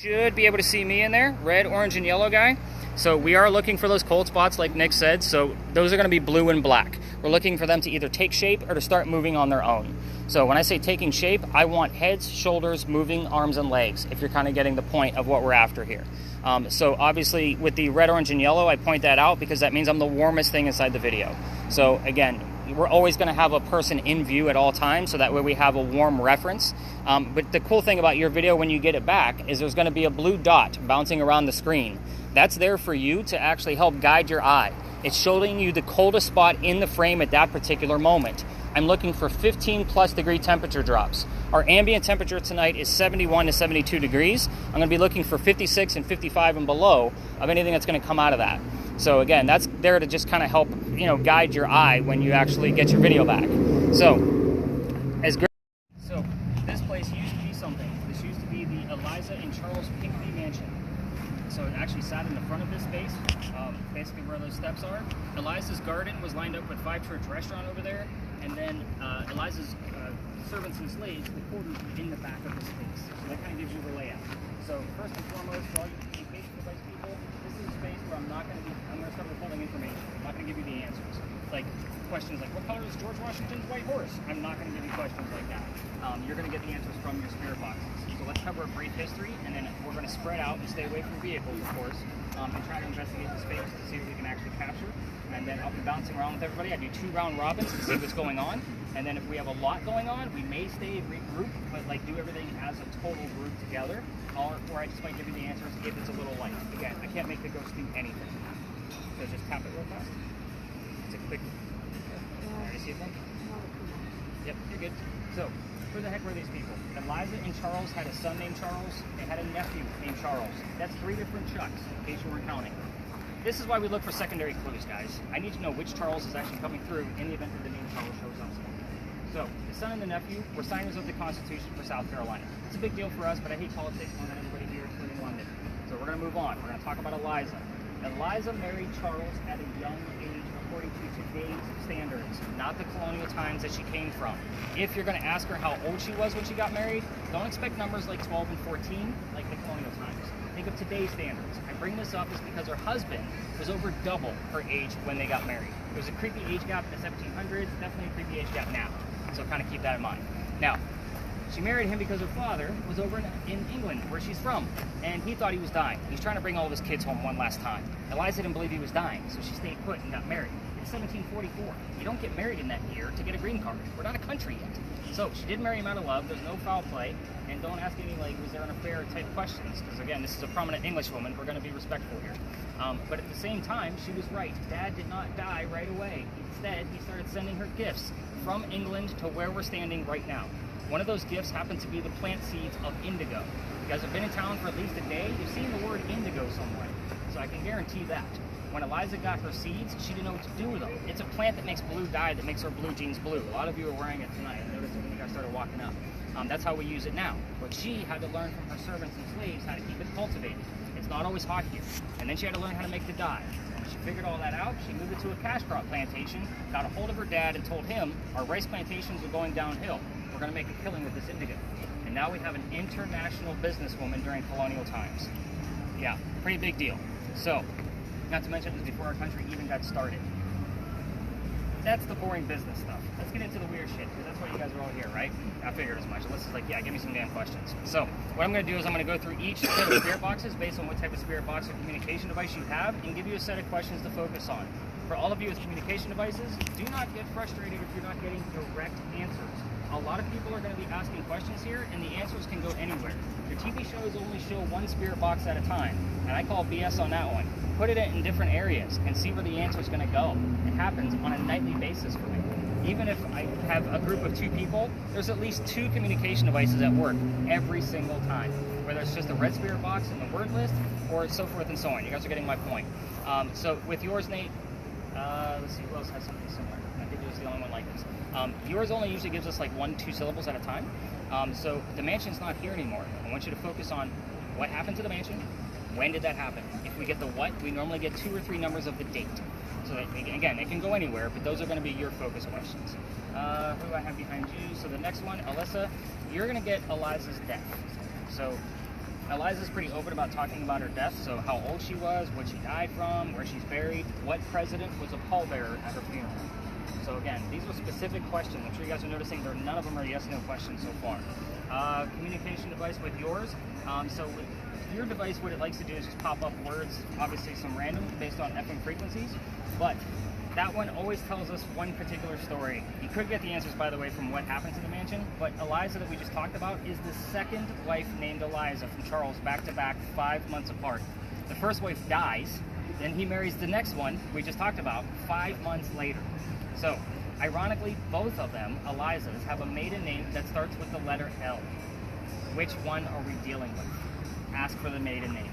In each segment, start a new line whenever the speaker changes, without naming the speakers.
Should be able to see me in there, red, orange, and yellow guy. So we are looking for those cold spots like Nick said, so those are going to be blue and black. We're looking for them to either take shape or to start moving on their own. So when I say taking shape, I want heads, shoulders, moving arms and legs, if you're kind of getting the point of what we're after here. So obviously with the red, orange, and yellow, I point that out because that means I'm the warmest thing inside the video. So again, we're always going to have a person in view at all times, so that way we have a warm reference. But the cool thing about your video when you get it back is there's going to be a blue dot bouncing around the screen. That's there for you to actually help guide your eye. It's showing you the coldest spot in the frame at that particular moment. I'm looking for 15+ degree temperature drops. Our ambient temperature tonight is 71 to 72 degrees. I'm going to be looking for 56 and 55 and below of anything that's going to come out of that. So again, that's there to just kind of help, guide your eye when you actually get your video back. So this place used to be something. This used to be the ALISA and Charles Pinckney Mansion. So it actually sat in the front of this space, basically where those steps are. ALISA's garden was lined up with Five Church Restaurant over there, and then ALISA's servants and slaves, the quarters were in the back of the space. So that kind of gives you the layout. So first and foremost, for all you communication device people, this is a space where I'm going to start withholding information. I'm not going to give you the answers. Like questions like, what color is George Washington's white horse? I'm not going to give you questions like that. You're going to get the answers from your spirit boxes. So let's cover a brief history, and then we're going to spread out and stay away from vehicles, of course, and try to investigate the space to see what we can actually capture. And then I'll be bouncing around with everybody. I do 2 round robins to see what's going on. And then if we have a lot going on, we may stay regroup, but do everything as a total group together. Or I just might give you the answers if it's a little light. Again, I can't make the ghost do anything. So just tap it real fast. It's a quick. Alright, see it then? Yep, you're good. So, who the heck were these people? ALISA and Charles had a son named Charles. They had a nephew named Charles. That's 3 different Chucks, in case you weren't counting. This is why we look for secondary clues, guys. I need to know which Charles is actually coming through in the event that the name Charles shows up. So, the son and the nephew were signers of the Constitution for South Carolina. It's a big deal for us, but I hate politics more than anybody here, including London. So we're going to move on. We're going to talk about ALISA. ALISA married Charles at a young age according to today's standards, not the colonial times that she came from. If you're going to ask her how old she was when she got married, don't expect numbers like 12 and 14 like the colonial times. Think of today's standards. I bring this up is because her husband was over double her age when they got married. There was a creepy age gap in the 1700s, definitely a creepy age gap now. So kind of keep that in mind. Now, she married him because her father was over in England, where she's from, and he thought he was dying. He's trying to bring all of his kids home one last time. ALISA didn't believe he was dying, so she stayed put and got married. It's 1744. You don't get married in that year to get a green card. We're not a country yet. So she did marry him out of love. There's no foul play, and don't ask any was there an affair type questions, because again, this is a prominent English woman. We're going to be respectful here. But at the same time, she was right. Dad did not die right away. Instead, he started sending her gifts from England to where we're standing right now. One of those gifts happened to be the plant seeds of indigo. You guys have been in town for at least a day. You've seen the word indigo somewhere. So I can guarantee that. When ALISA got her seeds, she didn't know what to do with them. It's a plant that makes blue dye that makes her blue jeans blue. A lot of you are wearing it tonight. I noticed it when you guys started walking up. That's how we use it now. But she had to learn from her servants and slaves how to keep it cultivated. It's not always hot here. And then she had to learn how to make the dye. When she figured all that out, she moved it to a cash crop plantation, got a hold of her dad and told him, our rice plantations are going downhill. We're going to make a killing with this indigo. And now we have an international businesswoman during colonial times. Yeah, pretty big deal. So, not to mention this before our country even got started. That's the boring business stuff. Let's get into the weird shit, because that's why you guys are all here, right? I figured as much. This is yeah, give me some damn questions. So, what I'm going to do is I'm going to go through each set of spirit boxes based on what type of spirit box or communication device you have, and give you a set of questions to focus on. For all of you with communication devices, do not get frustrated if you're not getting direct answers. A lot of people are going to be asking questions here, and the answers can go anywhere. Your TV shows only show one spirit box at a time, and I call BS on that one. Put it in different areas and see where the answer is going to go. It happens on a nightly basis for me. Even if I have a group of 2 people, there's at least 2 communication devices at work every single time. Whether it's just a red spirit box in the word list, or so forth and so on. You guys are getting my point. So with yours, Nate, let's see, who else has something similar? I think it was the only one like this. Yours only usually gives us 1-2 syllables at a time. So the mansion's not here anymore. I want you to focus on what happened to the mansion, when did that happen. If we get the what, we normally get 2 or 3 numbers of the date. So that, again, it can go anywhere, but those are going to be your focus questions. Who do I have behind you? So the next one, Alyssa, you're going to get ALISA's death. So Eliza's pretty open about talking about her death, so how old she was, what she died from, where she's buried, what president was a pallbearer at her funeral. So again, these are specific questions. I'm sure you guys are noticing none of them are yes/no questions so far. Communication device with yours. So with your device, what it likes to do is just pop up words, obviously some random based on FM frequencies, but that one always tells us one particular story. You could get the answers, by the way, from what happened to the mansion, but Eliza that we just talked about is the second wife named Eliza from Charles, back-to-back, 5 months apart. The first wife dies, then he marries the next one we just talked about 5 months later. So, ironically, both of them, Elizas, have a maiden name that starts with the letter L. Which one are we dealing with? Ask for the maiden name.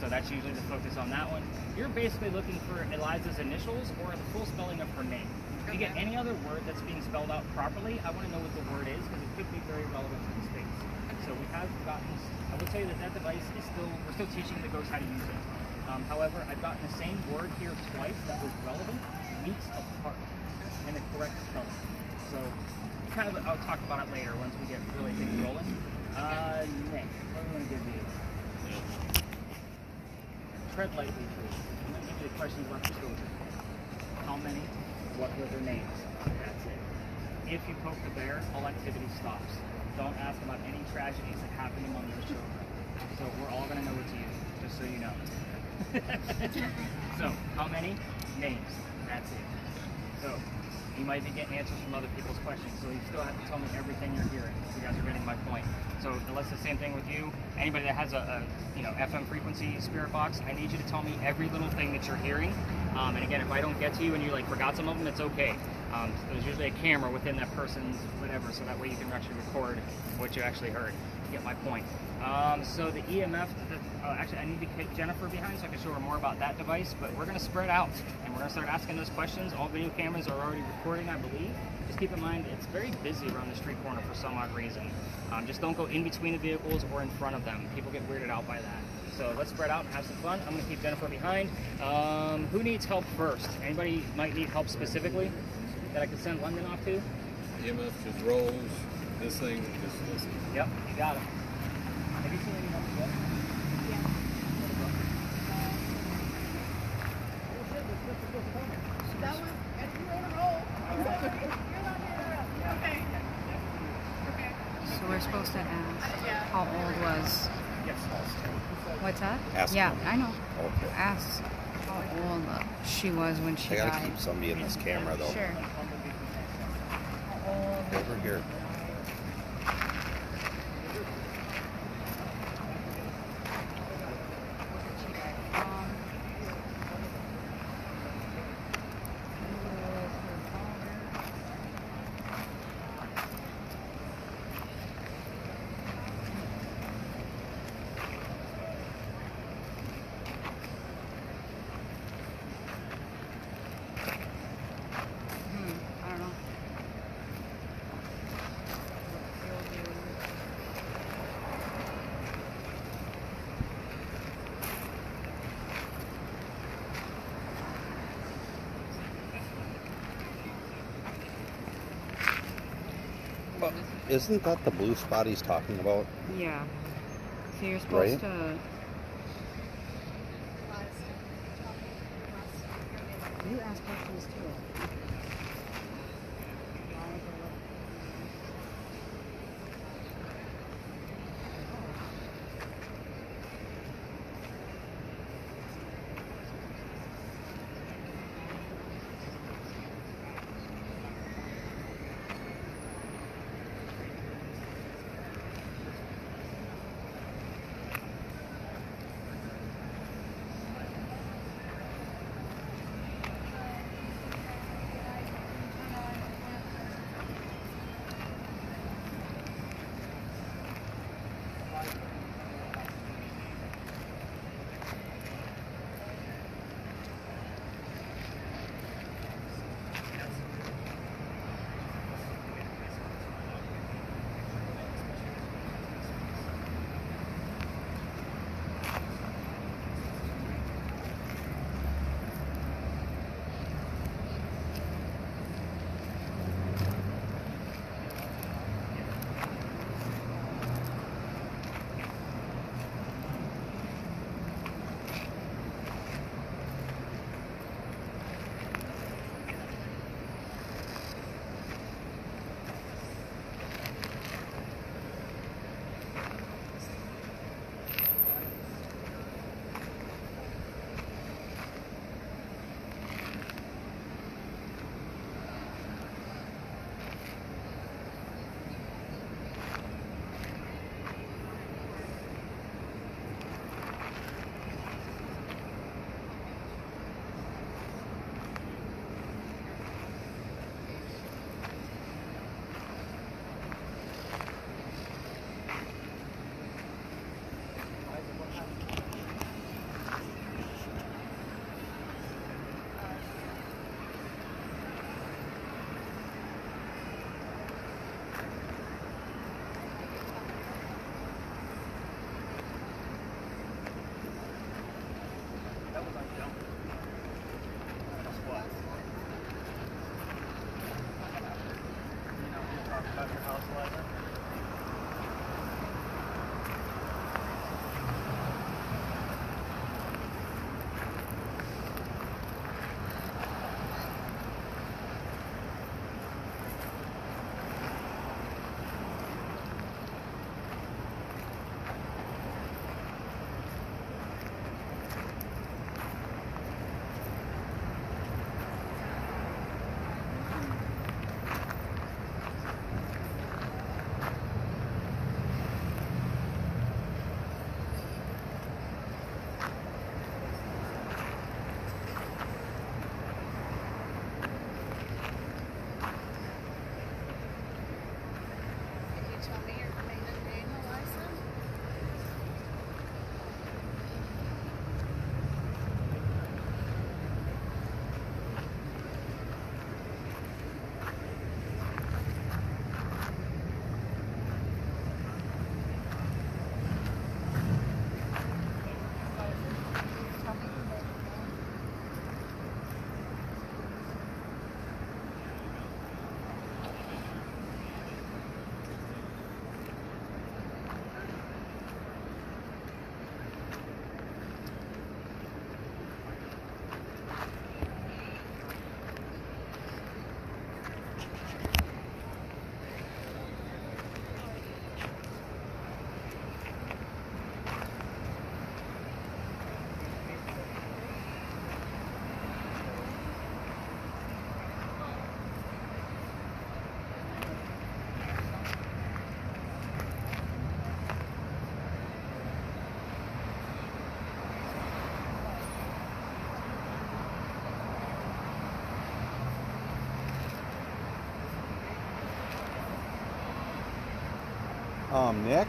So that's usually the focus on that one. You're basically looking for Eliza's initials or the full spelling of her name. If you get any other word that's being spelled out properly, I want to know what the word is because it could be very relevant to this case. So we have gotten, I will tell you that device is we're still teaching the ghost how to use it. However, I've gotten the same word here twice that was relevant, weeks apart, and the correct spelling. So I'll talk about it later once we get really things rolling. Nick, what do we want to give you? Tread lightly, please. I'm going to give you the questions left to go. How many? What were their names? That's it. If you poke the bear, all activity stops. Don't ask about any tragedies that happened among your children. So we're all going to know what to use, just so you know. So, how many? Names. That's it. So, you might be getting answers from other people's questions, so you still have to tell me everything you're hearing. You guys are getting my point. So, unless the same thing with you, anybody that has a FM frequency spirit box, I need you to tell me every little thing that you're hearing. And again, if I don't get to you and you forgot some of them, it's okay. There's usually a camera within that person's whatever, so that way you can actually record what you actually heard. You get my point. So the EMF, actually I need to kick Jennifer behind so I can show her more about that device, but we're going to spread out and we're going to start asking those questions. All video cameras are already recording, I believe. Just keep in mind, it's very busy around the street corner for some odd reason. Just don't go in between the vehicles or in front of them. People get weirded out by that. So let's spread out and have some fun. I'm going to keep Jennifer behind. Who needs help first? Anybody might need help specifically that I could send London off to?
EMF just rolls. This thing just listen.
Yep, you got it. Have you seen any numbers yet?
Yeah. That was, and you're on a roll. Okay.
So we're supposed to ask how old was.
Yes.
What's that?
Ask
yeah,
them.
I know.
Okay.
Ask how old she was when she
I gotta
died.
keep somebody in this camera though.
Sure.
Over here.
I don't know.
Well, isn't that the blue spot he's talking about?
Yeah. So you're supposed
Right?
to. You ask questions too.
Nick?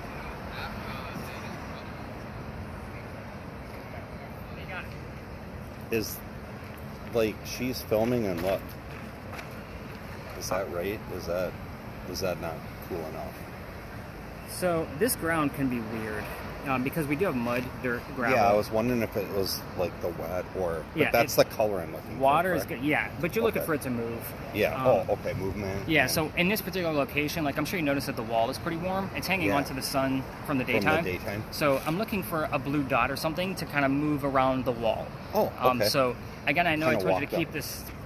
You got it.
Is, like, she's filming and look. Is that right? Is that not cool enough?
So this ground can be weird because we do have mud, dirt, gravel.
Yeah, I was wondering if it was like the wet or. But
Yeah,
that's the color I'm looking
water
for.
is good. Yeah, but you're looking
Okay.
for it to move.
Yeah. Okay. Movement.
Yeah. So in this particular location, like I'm sure you noticed that the wall is pretty warm. It's hanging
Yeah.
onto the sun from the daytime.
From the daytime.
So I'm looking for a blue dot or something to kind of move around the wall.
Oh. Okay.
So again, I know
Kinda
I told you to
walked
keep
up.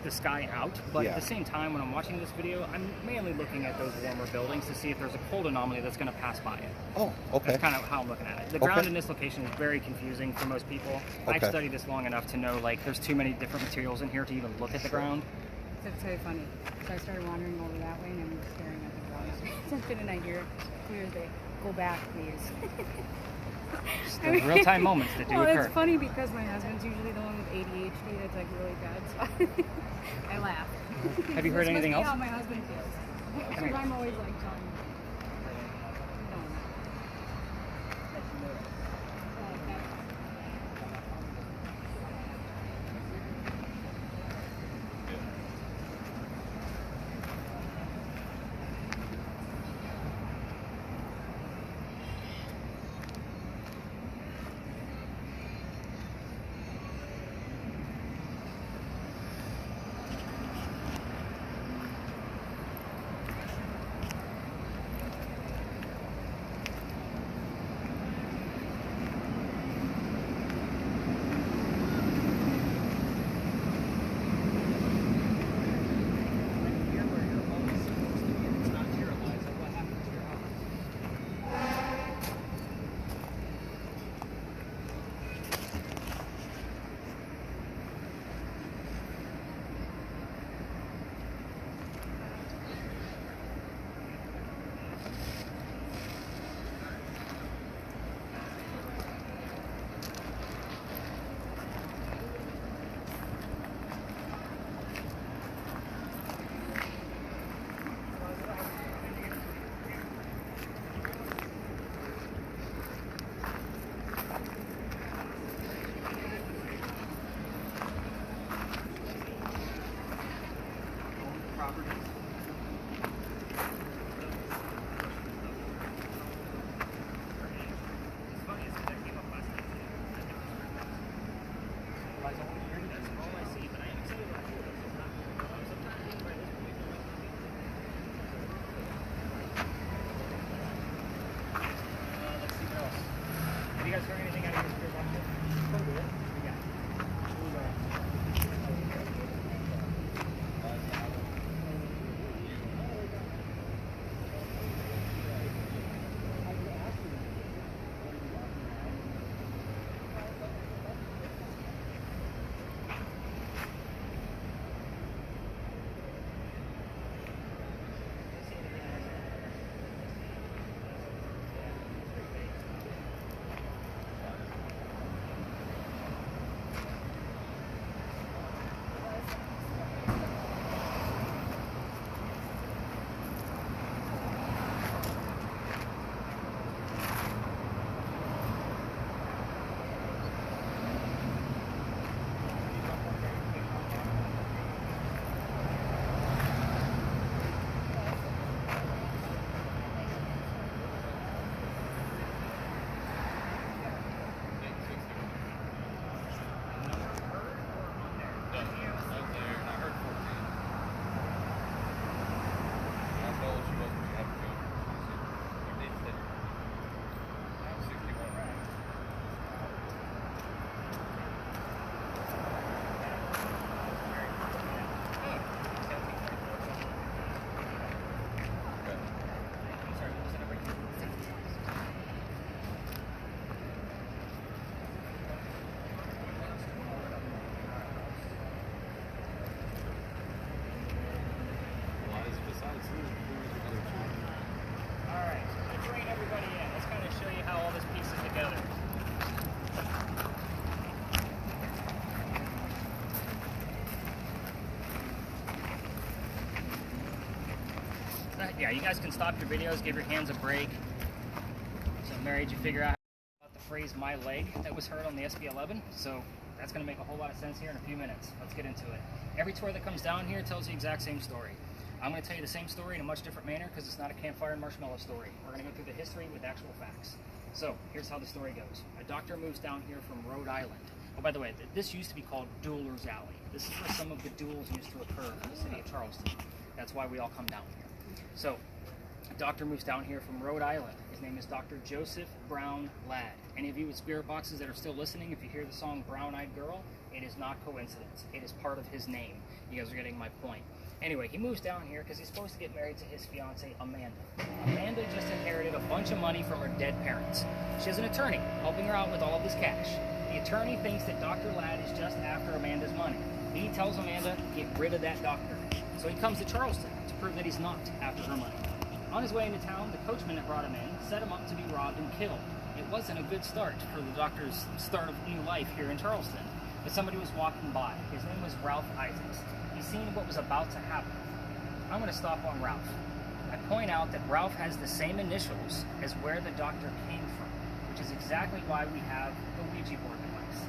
the sky out, but
Yeah.
at the same time, when I'm watching this video, I'm mainly looking at those warmer buildings to see if there's a cold anomaly that's going to pass by it.
Oh. Okay.
That's kind of how I'm looking at it. The ground in this location is very confusing for most people. I've
Okay.
studied this long enough to know like there's too many different materials in here to even look at the ground.
So it's very funny. So I started wandering over that way and I'm staring at the ground. So it's been a night here. Clear as day. Go back, please.
Just those real-time moments that do
well,
occur.
It's funny because my husband's usually the one with ADHD that's like really bad, so I laugh.
Have you heard
This
anything
must be
else?
how my husband feels. Because I'm always like telling him. No.
Have you guys heard anything out of your spirit box? Yeah, you guys can stop your videos, give your hands a break. Mary, did you figure out about the phrase "my leg" that was heard on the SB11? So that's going to make a whole lot of sense here in a few minutes. Let's get into it. Every tour that comes down here tells the exact same story. I'm going to tell you the same story in a much different manner because it's not a campfire and marshmallow story. We're going to go through the history with actual facts. So here's how the story goes. A doctor moves down here from Rhode Island. Oh, by the way, this used to be called Dueler's Alley. This is where some of the duels used to occur in the city of Charleston. That's why we all come down here. So a doctor moves down here from Rhode Island. His name is Dr. Joseph Brown Ladd. Any of you with spirit boxes that are still listening, if you hear the song Brown-Eyed Girl, it is not coincidence. It is part of his name. You guys are getting my point. Anyway, he moves down here because he's supposed to get married to his fiancée, Amanda. Amanda just inherited a bunch of money from her dead parents. She has an attorney helping her out with all of this cash. The attorney thinks that Dr. Ladd is just after Amanda's money. He tells Amanda, get rid of that doctor. So he comes to Charleston to prove that he's not after her money. On his way into town, the coachman that brought him in set him up to be robbed and killed. It wasn't a good start for the doctor's start of new life here in Charleston. But somebody was walking by. His name was Ralph Isaacs. He's seen what was about to happen. I'm going to stop on Ralph. I point out that Ralph has the same initials as where the doctor came from, which is exactly why we have the Ouija board device.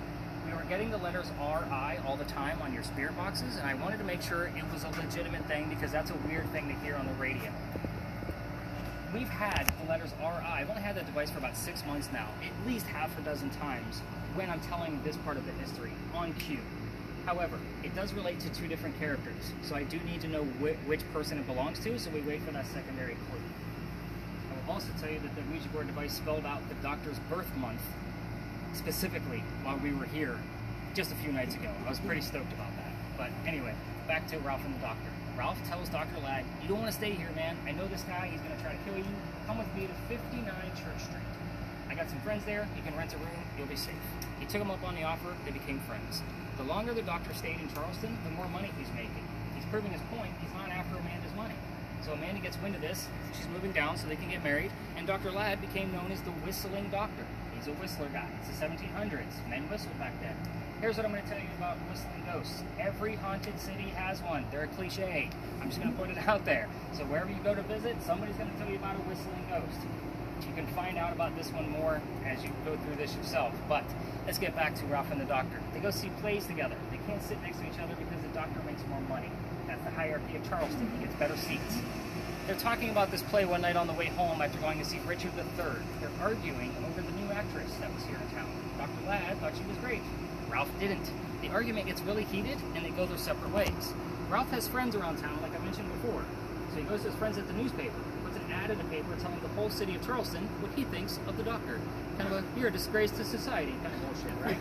We were getting the letters RI all the time on your spirit boxes, and I wanted to make sure it was a legitimate thing because that's a weird thing to hear on the radio. We've had the letters RI. I've only had that device for about 6 months now, at least half a dozen times when I'm telling this part of the history on cue. However, it does relate to 2 different characters, so I do need to know which person it belongs to, so we wait for that secondary clue. I will also tell you that the Ouija board device spelled out the doctor's birth month specifically while we were here just a few nights ago. I was pretty stoked about that. But anyway, back to Ralph and the doctor. Ralph tells Dr. Ladd, you don't want to stay here, man. I know this guy. He's going to try to kill you. Come with me to 59 Church Street. I got some friends there. You can rent a room. You'll be safe. He took him up on the offer. They became friends. The longer the doctor stayed in Charleston, the more money he's making. He's proving his point. He's not after Amanda's money. So Amanda gets wind of this. She's moving down so they can get married. And Dr. Ladd became known as the Whistling Doctor. He's a whistler guy. It's the 1700s. Men whistled back then. Here's what I'm going to tell you about whistling ghosts. Every haunted city has one. They're a cliche. I'm just going to put it out there. So wherever you go to visit, somebody's going to tell you about a whistling ghost. You can find out about this one more as you go through this yourself. But let's get back to Ralph and the doctor. They go see plays together. They can't sit next to each other because the doctor makes more money. That's the hierarchy of Charleston. He gets better seats. They're talking about this play one night on the way home after going to see Richard III. They're arguing over the new actress that was here in town. Dr. Ladd thought she was great. Ralph didn't. The argument gets really heated, and they go their separate ways. Ralph has friends around town, like I mentioned before. So he goes to his friends at the newspaper, puts an ad in the paper telling the whole city of Charleston what he thinks of the doctor. Kind of a, you're a disgrace to society kind of bullshit, right?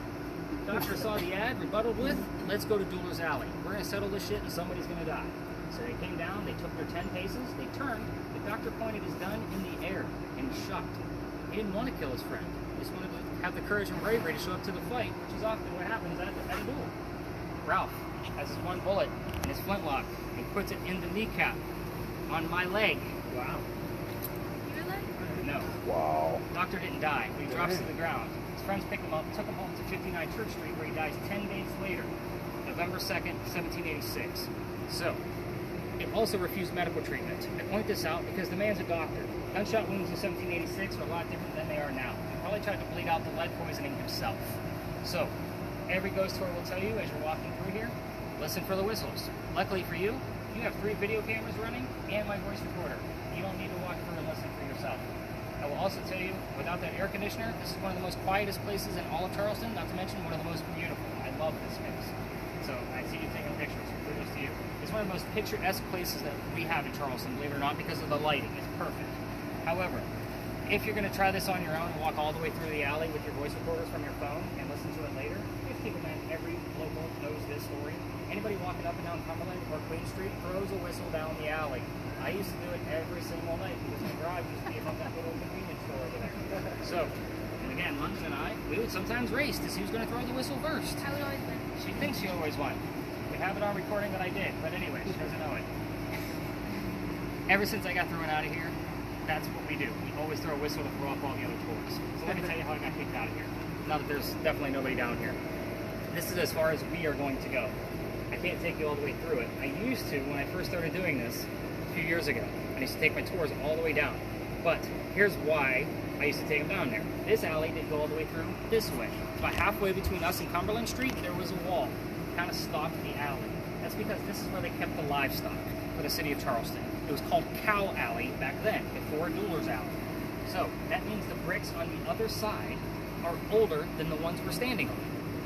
The doctor saw the ad, rebutted with, let's go to Dueler's Alley. We're going to settle this shit, and somebody's going to die. So they came down, they took their 10 paces, they turned, the doctor pointed his gun in the air, and he shot. He didn't want to kill his friend. He just wanted to have the courage and bravery to show up to the fight, which is often what happens at a duel. Ralph has his one bullet in his flintlock and puts it in the kneecap on my leg. Wow.
Your leg?
No.
Wow.
Doctor didn't die, but he drops to the ground. His friends pick him up, took him home to 59 Church Street, where he dies 10 days later, November 2nd, 1786. So, it also refused medical treatment. I point this out because the man's a doctor. Gunshot wounds in 1786 are a lot different than they are now. He probably tried to bleed out the lead poisoning himself. So, every ghost tour will tell you as you're walking through here, listen for the whistles. Luckily for you, you have 3 video cameras running and my voice recorder. You don't need to walk through and listen for yourself. I will also tell you, without that air conditioner, this is one of the most quietest places in all of Charleston, not to mention one of the most beautiful. I love this space. So, I see you taking pictures, so kudos to you. It's one of the most picturesque places that we have in Charleston, believe it or not, because of the lighting. It's perfect. However, if you're going to try this on your own and walk all the way through the alley with your voice recorders from your phone and listen to it later, just keep in mind every local knows this story. Anybody walking up and down Cumberland or Queen Street throws a whistle down the alley. I used to do it every single night because my garage used to be above that little convenience store over there. So, and again, London and I, we would sometimes race to see who's going to throw the whistle first.
I would always win.
She thinks she always won. We have it on recording that I did, but anyway, she doesn't know it. Ever since I got thrown out of here, that's what we do. We always throw a whistle to throw off all the other tours. So let me tell you how I got kicked out of here. Now that there's definitely nobody down here. This is as far as we are going to go. I can't take you all the way through it. I used to when I first started doing this a few years ago. I used to take my tours all the way down. But here's why I used to take them down there. This alley didn't go all the way through this way. About halfway between us and Cumberland Street, there was a wall. Kind of stopped the alley. That's because this is where they kept the livestock for the city of Charleston. It was called Cow Alley back then, before Dueler's Alley. So that means the bricks on the other side are older than the ones we're standing on.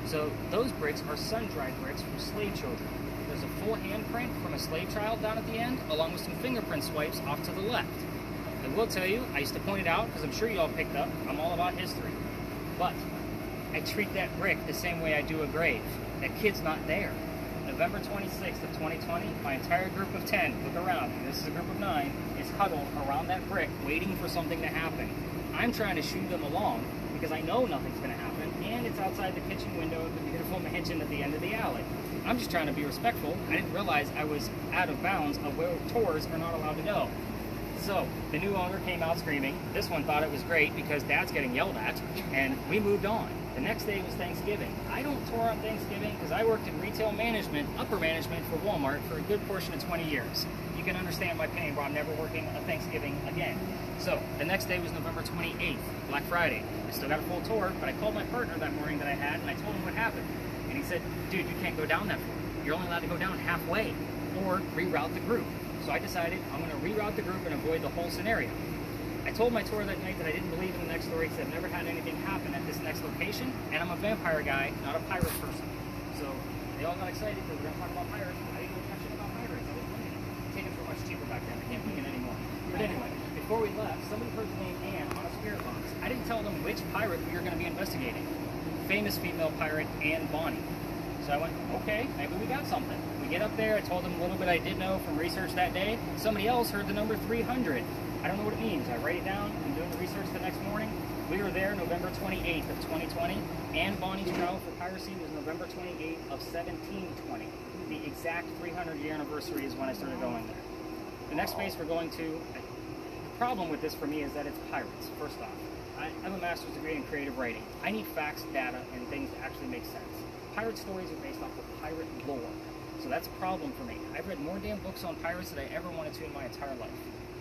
So those bricks are sun-dried bricks from slave children. There's a full handprint from a slave child down at the end, along with some fingerprint swipes off to the left. I will tell you, I used to point it out because I'm sure you all picked up, I'm all about history. But I treat that brick the same way I do a grave. That kid's not there. November 26th of 2020, my entire group of 10, look around, and this is a group of 9, is huddled around that brick waiting for something to happen. I'm trying to shoo them along because I know nothing's going to happen, and it's outside the kitchen window of the beautiful mansion at the end of the alley. I'm just trying to be respectful. I didn't realize I was out of bounds of where tours are not allowed to go. So, the new owner came out screaming. This one thought it was great because Dad's getting yelled at, and we moved on. The next day was Thanksgiving. I don't tour on Thanksgiving because I worked in retail management, upper management for Walmart for a good portion of 20 years. You can understand my pain where I'm never working a Thanksgiving again. So, the next day was November 28th, Black Friday. I still got a full tour, but I called my partner that morning that I had, and I told him what happened. And he said, dude, you can't go down that far. You're only allowed to go down halfway, or reroute the group. So I decided I'm going to reroute the group and avoid the whole scenario. I told my tour that night that I didn't believe in the next story because I've never had anything happen at this next location, and I'm a vampire guy, not a pirate person. So they all got excited because we're going to talk about pirates. I didn't know much about pirates. I was winging it. Taken for much cheaper back then. I can't wing it anymore. But anyway, before we left, somebody heard the name Anne on a spirit box. I didn't tell them which pirate we were going to be investigating. Famous female pirate Anne Bonny. So I went, okay, maybe we got something. We get up there, I told them a little bit I did know from research that day. Somebody else heard the number 300. I don't know what it means. I write it down. I'm doing the research the next morning. We were there November 28th of 2020. Anne Bonny's trial for piracy was November 28th of 1720. The exact 300-year anniversary is when I started going there. The next space we're going to, the problem with this for me is that it's pirates, first off. I have a master's degree in creative writing. I need facts, data, and things that actually make sense. Pirate stories are based off of pirate lore. So that's a problem for me. I've read more damn books on pirates than I ever wanted to in my entire life.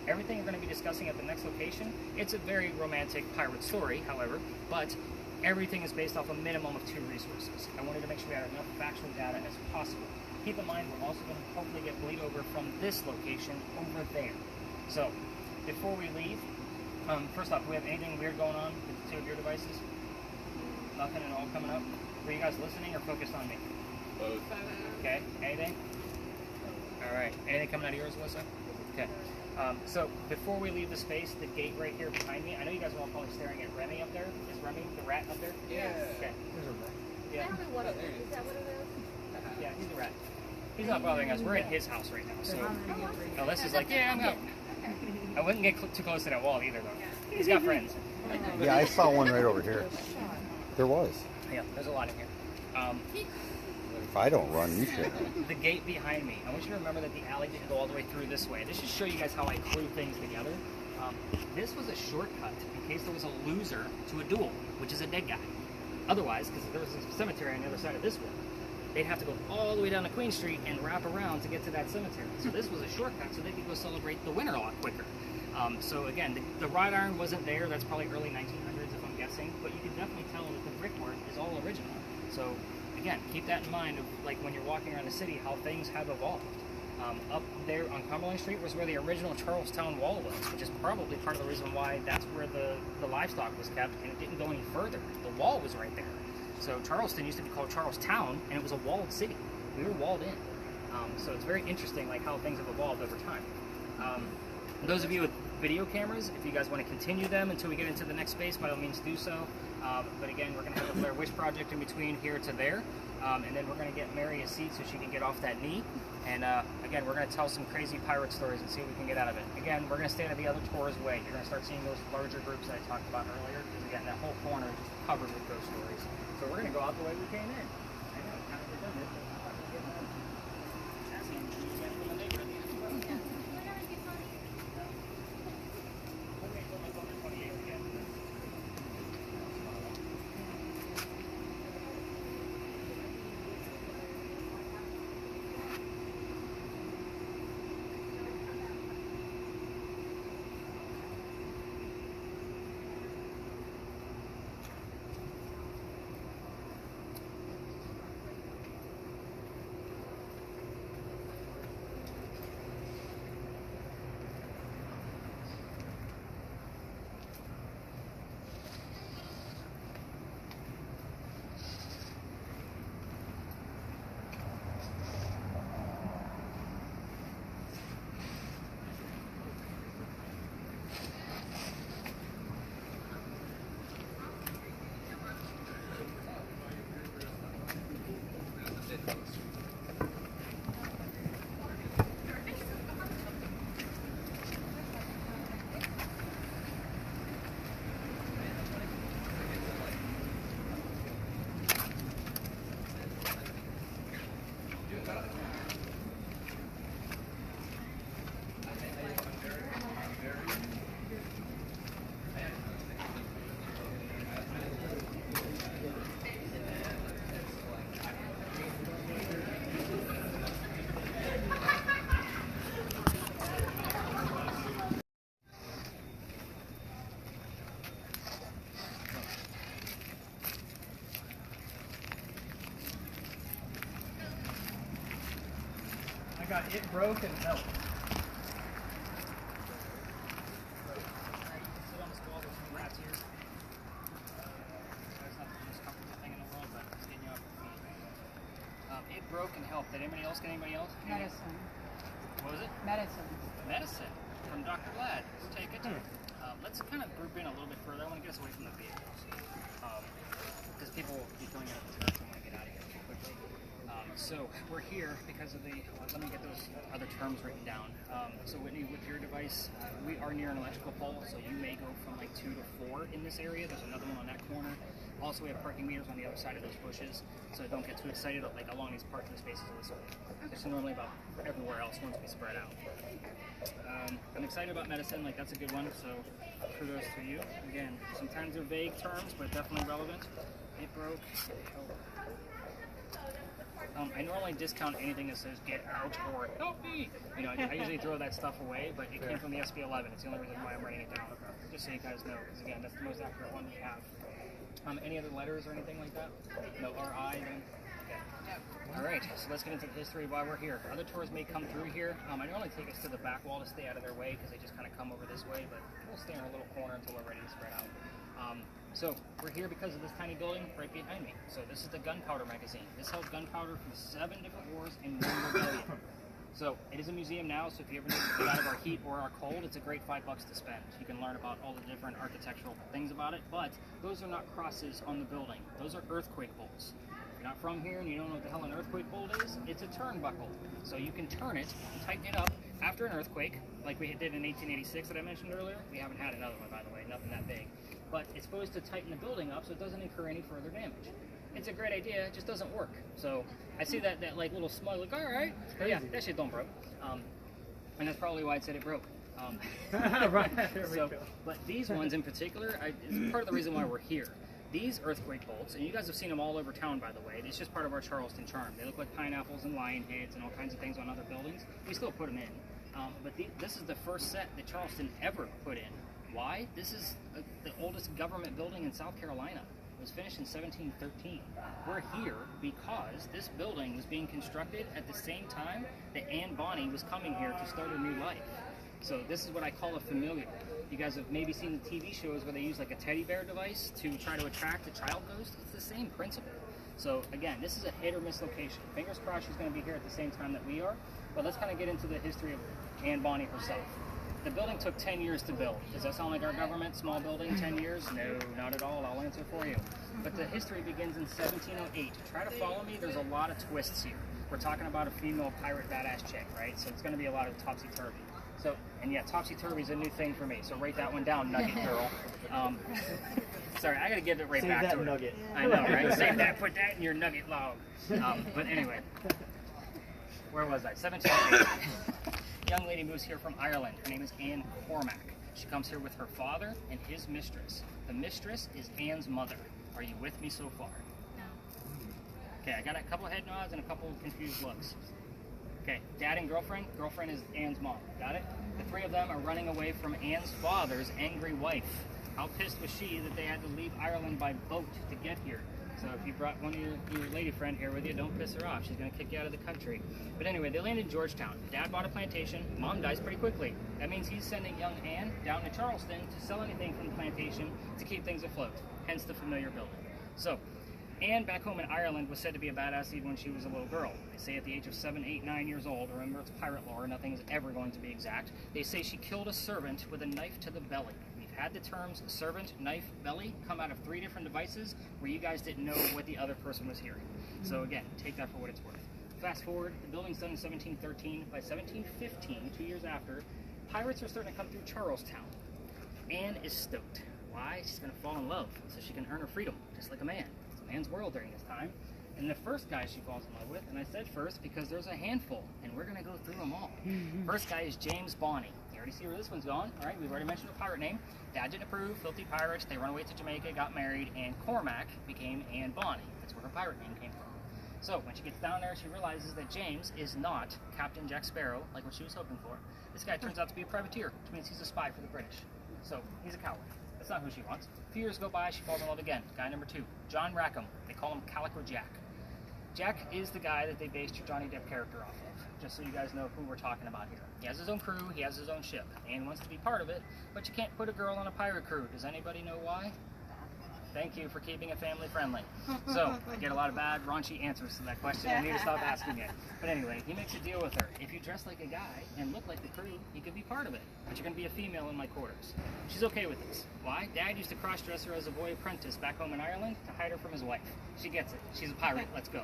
Everything we're going to be discussing at the next location, it's a very romantic pirate story, however, but everything is based off a minimum of 2 resources. I wanted to make sure we had enough factual data as possible. Keep in mind, we're also going to hopefully get bleed over from this location over there. So, before we leave, first off, do we have anything weird going on with the 2 of your devices? Nothing at all coming up? Were you guys listening or focused on me?
Both.
Okay, anything? Alright, anything coming out of yours, Alyssa? Okay. So, before we leave the space, the gate right here behind me, I know you guys are all probably staring at Remy up there. Is Remy the rat up there?
Yeah.
Okay. Yeah.
I don't know what it is. Is that what it is?
Yeah, he's the rat. He's not bothering us. We're in his house right now, so Alyssa's like, yeah, I'm out. I wouldn't get too close to that wall either, though. He's got friends.
Yeah, I saw one right over here. There was.
Yeah, there's a lot in here.
If I don't run, you should.
The gate behind me. I want you to remember that the alley didn't go all the way through this way. This should show you guys how I glue things together. This was a shortcut in case there was a loser to a duel, which is a dead guy. Otherwise, because there was a cemetery on the other side of this one, they'd have to go all the way down to Queen Street and wrap around to get to that cemetery. So this was a shortcut so they could go celebrate the winter a lot quicker. So again, the wrought iron wasn't there. That's probably early 1900s if I'm guessing, but you can definitely tell that the brickwork is all original. So again, keep that in mind of like when you're walking around the city, how things have evolved. Up there on Cumberland Street was where the original Charlestown Wall was, which is probably part of the reason why that's where the livestock was kept, and it didn't go any further. The wall was right there. So Charleston used to be called Charlestown, and it was a walled city. We were walled in. So it's very interesting like how things have evolved over time. Those of you with video cameras, if you guys want to continue them until we get into the next space, by all means do so. But again, we're going to have the Blair Witch Project in between here to there. And then we're going to get Mary a seat so she can get off that knee. And again, we're going to tell some crazy pirate stories and see what we can get out of it. Again, we're going to stay out of the other tour's way. You're going to start seeing those larger groups that I talked about earlier. Because again, that whole corner is just covered with ghost stories. So we're going to go out the way we came in. I know, kind of redundant, but I'm not going to get mad. Asking you to get a neighbor at the end as well. Okay, so let's go to 28 again.
got It Broke and Help.
Sit on this wall, there's some rats here. So it's not the most comfortable thing in the world, but it's getting you off your feet. It broke and helped. Did anybody else get anybody else?
Medicine.
What was it?
Medicine.
Medicine from Dr. Ladd. Let's take it. Let's kind of group in a little bit further. I want to get us away from the vehicles. Because people will be filling it up with turns and want to get out of here pretty quickly. So we're here because of the, let me get those other terms written down. So Whitney, with your device, we are near an electrical pole, so you may go from like 2 to 4 in this area. There's another one on that corner. Also, we have parking meters on the other side of those bushes, so don't get too excited like along these parking spaces this way. There's normally about everywhere else once we spread out. I'm excited about medicine, like that's a good one, so kudos to you. Again, sometimes they're vague terms, but definitely relevant. It broke. I normally discount anything that says get out or help me. You know, I usually throw that stuff away, but it came from the SB11. It's the only reason why I'm writing it down. Just so you guys know, because again, that's the most accurate one we have. Any other letters or anything like that? No RI then? Okay. All right, so let's get into the history while we're here. Other tours may come through here. I normally take us to the back wall to stay out of their way because they just kind of come over this way, but we'll stay in our little corner until we're ready to spread out. So we're here because of this tiny building right behind me. So this is the gunpowder magazine. This held gunpowder from 7 different wars in 1 rebellion. So it is a museum now, so if you ever need to get out of our heat or our cold, it's a great $5 to spend. You can learn about all the different architectural things about it, but those are not crosses on the building. Those are earthquake bolts. If you're not from here and you don't know what the hell an earthquake bolt is, it's a turnbuckle. So you can turn it, tighten it up after an earthquake, like we did in 1886 that I mentioned earlier. We haven't had another one, by the way, nothing that big. But it's supposed to tighten the building up so it doesn't incur any further damage. It's a great idea, it just doesn't work. So I see that like little smug, like, all right, yeah, that shit don't broke. And that's probably why I said it broke.
Right, there we go.
But these ones in particular, is part of the reason why we're here. These earthquake bolts, and you guys have seen them all over town, by the way. It's just part of our Charleston charm. They look like pineapples and lion heads and all kinds of things on other buildings. We still put them in. But this is the first set that Charleston ever put in. Why? This is the oldest government building in South Carolina. It was finished in 1713. We're here because this building was being constructed at the same time that Anne Bonny was coming here to start a new life. So this is what I call a familiar. You guys have maybe seen the TV shows where they use like a teddy bear device to try to attract a child ghost. It's the same principle. So again, this is a hit or miss location. Fingers crossed she's going to be here at the same time that we are. But let's kind of get into the history of Anne Bonny herself. The building took 10 years to build. Does that sound like our government? Small building, 10 years? No, not at all. I'll answer for you. But the history begins in 1708. Try to follow me. There's a lot of twists here. We're talking about a female pirate badass chick, right? So it's going to be a lot of topsy-turvy. So, and yeah, topsy-turvy is a new thing for me. So write that one down, Nugget Girl. Sorry, I got to give it right back to her.
Nugget.
I know, right? Save that. Put that in your nugget log. But anyway, where was I? 1708. Young lady moves here from Ireland. Her name is Anne Cormac. She comes here with her father and his mistress. The mistress is Anne's mother. Are you with me so far?
No.
Okay, I got a couple of head nods and a couple of confused looks. Okay, dad and girlfriend. Girlfriend is Anne's mom. Got it? The three of them are running away from Anne's father's angry wife. How pissed was she that they had to leave Ireland by boat to get here? So if you brought one of your lady friend here with you, don't piss her off. She's going to kick you out of the country. But anyway, they land in Georgetown. Dad bought a plantation. Mom dies pretty quickly. That means he's sending young Anne down to Charleston to sell anything from the plantation to keep things afloat. Hence the familiar building. So Anne, back home in Ireland, was said to be a badass even when she was a little girl. They say at the age of 7, 8, 9 years old, remember it's pirate lore, nothing is ever going to be exact, they say she killed a servant with a knife to the belly. Had the terms servant, knife, belly come out of 3 different devices where you guys didn't know what the other person was hearing. So again, take that for what it's worth. Fast forward, the building's done in 1713. By 1715, 2 years after, pirates are starting to come through Charlestown. Anne is stoked. Why? She's going to fall in love so she can earn her freedom, just like a man. It's a man's world during this time. And the first guy she falls in love with, and I said first because there's a handful, and we're going to go through them all. First guy is James Bonny. You already see where this one's going. All right, we've already mentioned the pirate name. Dad didn't approve, filthy pirates. They run away to Jamaica, got married, and Cormac became Anne Bonny. That's where her pirate name came from. So when she gets down there, she realizes that James is not Captain Jack Sparrow, like what she was hoping for. This guy turns out to be a privateer, which means he's a spy for the British. So he's a coward. That's not who she wants. A few years go by, she falls in love again. Guy number 2, John Rackham. They call him Calico Jack. Jack is the guy that they based your Johnny Depp character off of. just so you guys know who we're talking about here. He has his own crew, he has his own ship, and wants to be part of it, but you can't put a girl on a pirate crew. Does anybody know why? Thank you for keeping it family friendly. So, I get a lot of bad, raunchy answers to that question. I need to stop asking it. But anyway, he makes a deal with her. If you dress like a guy and look like the crew, you can be part of it. But you're going to be a female in my quarters. She's okay with this. Why? Dad used to cross-dress her as a boy apprentice back home in Ireland to hide her from his wife. She gets it. She's a pirate. Let's go.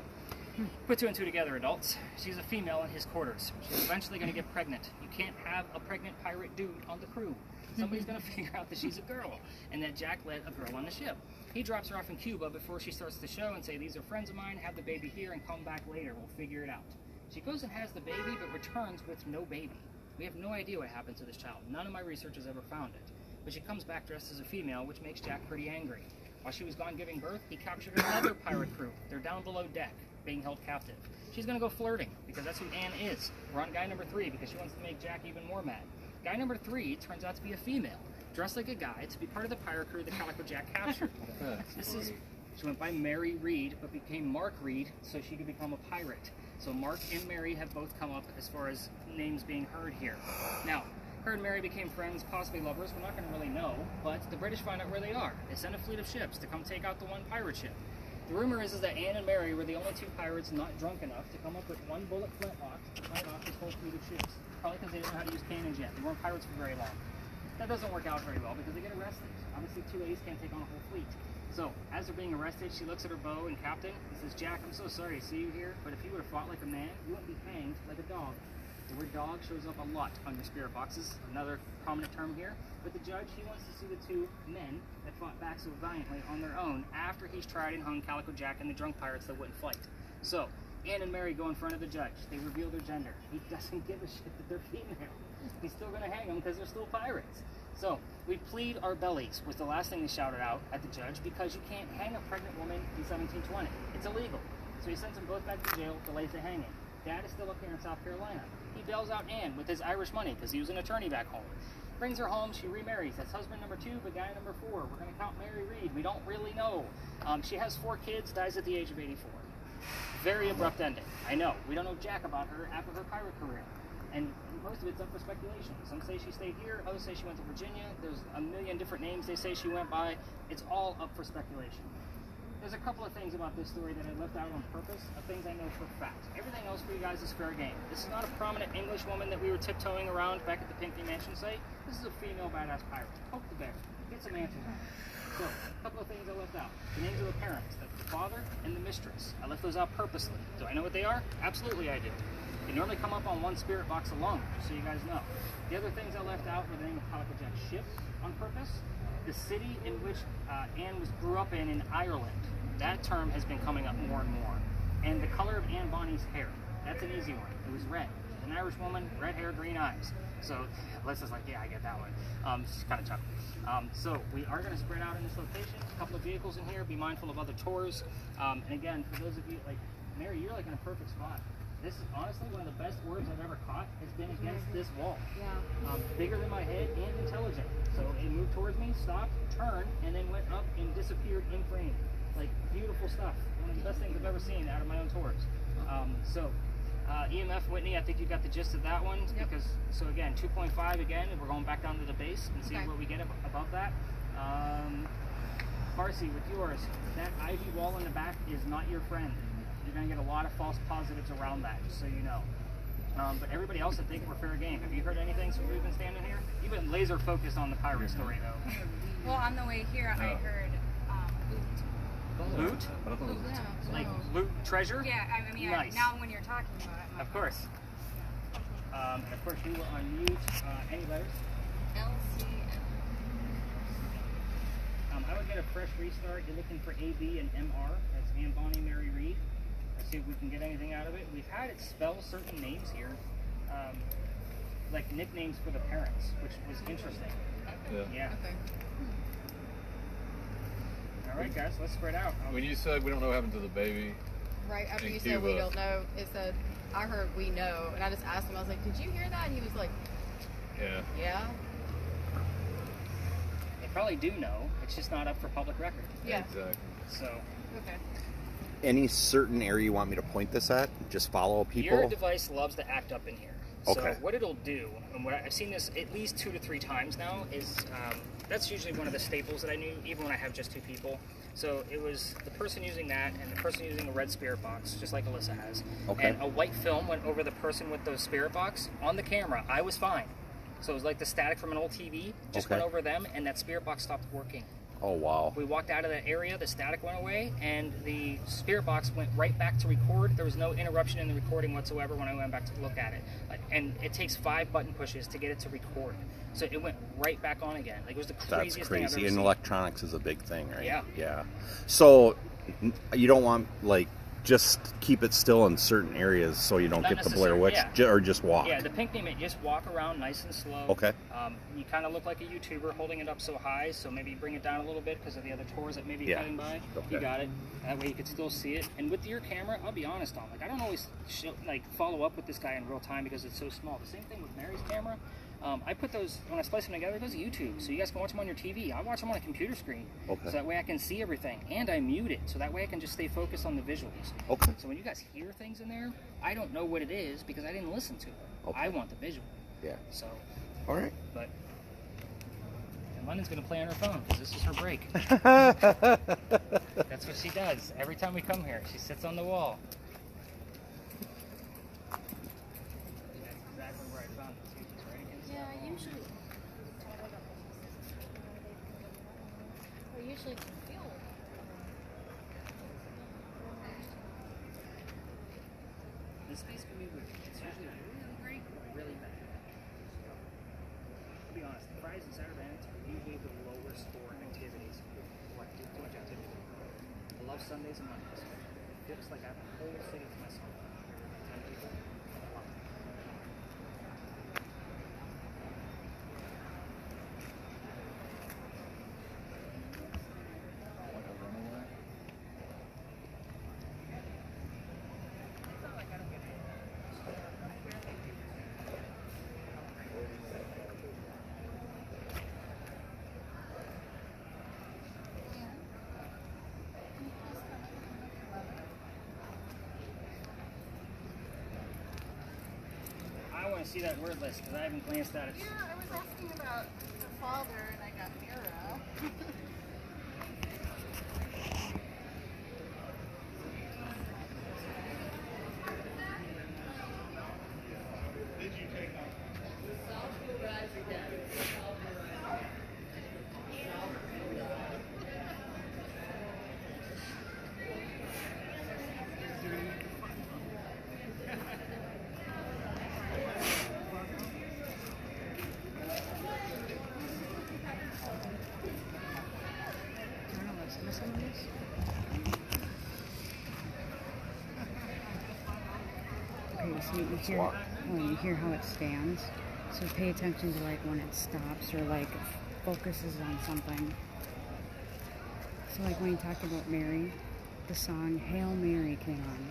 Put 2 and 2 together, adults. She's a female in his quarters. She's eventually going to get pregnant. You can't have a pregnant pirate dude on the crew. Somebody's going to figure out that she's a girl and that Jack let a girl on the ship. He drops her off in Cuba before she starts the show and say, these are friends of mine, have the baby here and come back later. We'll figure it out. She goes and has the baby but returns with no baby. We have no idea what happened to this child. None of my research has ever found it. But she comes back dressed as a female, which makes Jack pretty angry. While she was gone giving birth, he captured another pirate crew. They're down below deck, being held captive. She's going to go flirting, because that's who Anne is. We're on guy number 3, because she wants to make Jack even more mad. Guy number 3 turns out to be a female, dressed like a guy to be part of the pirate crew that Calico Jack captured. She went by Mary Reed, but became Mark Reed, so she could become a pirate. So Mark and Mary have both come up as far as names being heard here. Now, her and Mary became friends, possibly lovers, we're not going to really know, but the British find out where they are. They send a fleet of ships to come take out the one pirate ship. The rumor is that Anne and Mary were the only 2 pirates not drunk enough to come up with 1 bullet flintlock to fight off this whole fleet of ships. Probably because they didn't know how to use cannons yet. They weren't pirates for very long. That doesn't work out very well because they get arrested. Obviously 2 A's can't take on a whole fleet. So, as they're being arrested, she looks at her bow and captain and says, Jack, I'm so sorry to see you here, but if you would have fought like a man, you wouldn't be hanged like a dog. The word dog shows up a lot on your spirit boxes, another prominent term here. But the judge, he wants to see the 2 men that fought back so valiantly on their own after he's tried and hung Calico Jack and the drunk pirates that wouldn't fight. So, Anne and Mary go in front of the judge. They reveal their gender. He doesn't give a shit that they're female. He's still going to hang them because they're still pirates. So, we plead our bellies was the last thing they shouted out at the judge because you can't hang a pregnant woman in 1720. It's illegal. So he sends them both back to jail, delays the hanging. Dad is still up here in South Carolina. He bails out Anne with his Irish money because he was an attorney back home. Brings her home, she remarries. That's husband number 2, but guy number 4. We're going to count Mary Reed. We don't really know. She has 4 kids, dies at the age of 84. Very abrupt ending. I know. We don't know jack about her after her pirate career. And most of it's up for speculation. Some say she stayed here, others say she went to Virginia. There's a million different names they say she went by. It's all up for speculation. There's a couple of things about this story that I left out on purpose, of things I know for a fact. Everything else for you guys is fair game. This is not a prominent English woman that we were tiptoeing around back at the Pinckney Mansion site. This is a female badass pirate. Poke the bear. Get some answers on it. So, a couple of things I left out. The names of the parents, the father and the mistress. I left those out purposely. Do I know what they are? Absolutely I do. They normally come up on one spirit box alone, just so you guys know. The other things I left out were the name of Calico Jack's ship on purpose. The city in which Anne grew up in Ireland. That term has been coming up more and more. And the color of Anne Bonny's hair. That's an easy one. It was red. An Irish woman, red hair, green eyes. So Alyssa's like, yeah, I get that one. She's kind of tough. So we are going to spread out in this location. A couple of vehicles in here. Be mindful of other tours. And again, for those of you, like, Mary, you're like in a perfect spot. This is honestly one of the best orbs I've ever caught. Has been against this wall.
Yeah.
Bigger than my head and intelligent. So it moved towards me, stopped, turned, and then went up and disappeared in frame. Like, beautiful stuff. One of the best things I've ever seen out of my own tours. EMF Whitney, I think you got the gist of that one.
Yep.
Because, so again, 2.5 again, and we're going back down to the base and see what we get above that. Marcy, with yours, that ivy wall in the back is not your friend. You're going to get a lot of false positives around that, just so you know. But everybody else, I think we're fair game. Have you heard anything since we've been standing here? You've been laser focused on the pirate story, though.
Well, on the way here, I heard
Loot?
yeah.
Like loot treasure?
Yeah, I mean,
Nice.
now when you're talking about it. I'm
Of course. And of course, you were on mute. Any letters? I would get a fresh restart. You're looking for AB and MR. That's Anne Bonny, Mary Reed. Let's see if we can get anything out of it. We've had it spell certain names here, like nicknames for the parents, which was interesting. Yeah.
Okay.
All right, guys, let's spread out.
When you said we don't know what happened to the baby,
Right after
In
you said we
Cuba.
don't know, it said, I heard we know. And I just asked him, I was like, did you hear that? And he was like,
yeah.
yeah.
They probably do know. It's just not up for public record.
Yeah.
Exactly.
So,
Okay.
any certain area you want me to point this at? Just follow people?
Your device loves to act up in here.
Okay.
So what it'll do, and what I've seen this at least 2 to 3 times now, is that's usually one of the staples that I knew, even when I have just 2 people. So it was the person using that and the person using a red spirit box, just like Alyssa has.
Okay.
And a white film went over the person with those spirit box on the camera. I was fine. So it was like the static from an old TV, just went over them, and that spirit box stopped working.
Oh, wow.
We walked out of that area, the static went away, and the spirit box went right back to record. There was no interruption in the recording whatsoever when I went back to look at it. And it takes 5 button pushes to get it to record. So it went right back on again. Like, it was the craziest thing I've ever
And
seen.
electronics is a big thing, right?
Yeah.
Yeah. So you don't want, like, just keep it still in certain areas so you don't
Not
get the Blair
necessarily,
Witch,
yeah.
or just walk.
Yeah, the pink name, just walk around nice and slow.
Okay.
You kind of look like a YouTuber holding it up so high, so maybe bring it down a little bit because of the other tours that may be cutting by.
Okay.
You got it. That way you could still see it. And with your camera, I'll be honest, Tom, like, I don't always follow up with this guy in real time because it's so small. The same thing with Mary's camera. I put those, when I splice them together, it goes to YouTube, so you guys can watch them on your TV. I watch them on a computer screen,
Okay.
so that way I can see everything, and I mute it, so that way I can just stay focused on the visuals.
Okay.
So when you guys hear things in there, I don't know what it is because I didn't listen to it.
Okay.
I want the visual.
Yeah.
So,
All right.
but, and London's going to play on her phone because this is her break. That's what she does. Every time we come here, she sits on the wall. That's exactly where I found it. She's just right against
Yeah,
that wall.
I usually can feel it.
This space can be weird. It's usually really great or really bad. To be honest, Fridays and Saturday nights are usually the lower score activities. What, too much activity. I love Sundays and Mondays. It feels like I have a whole city to myself. 10 people. Wow. I want to see that word list because I haven't glanced at it.
Yeah, I was asking about the father and I got Mira.
Okay, so you hear how it stands. So pay attention to like when it stops or like focuses on something. So like when you talked about Mary, the song Hail Mary came on.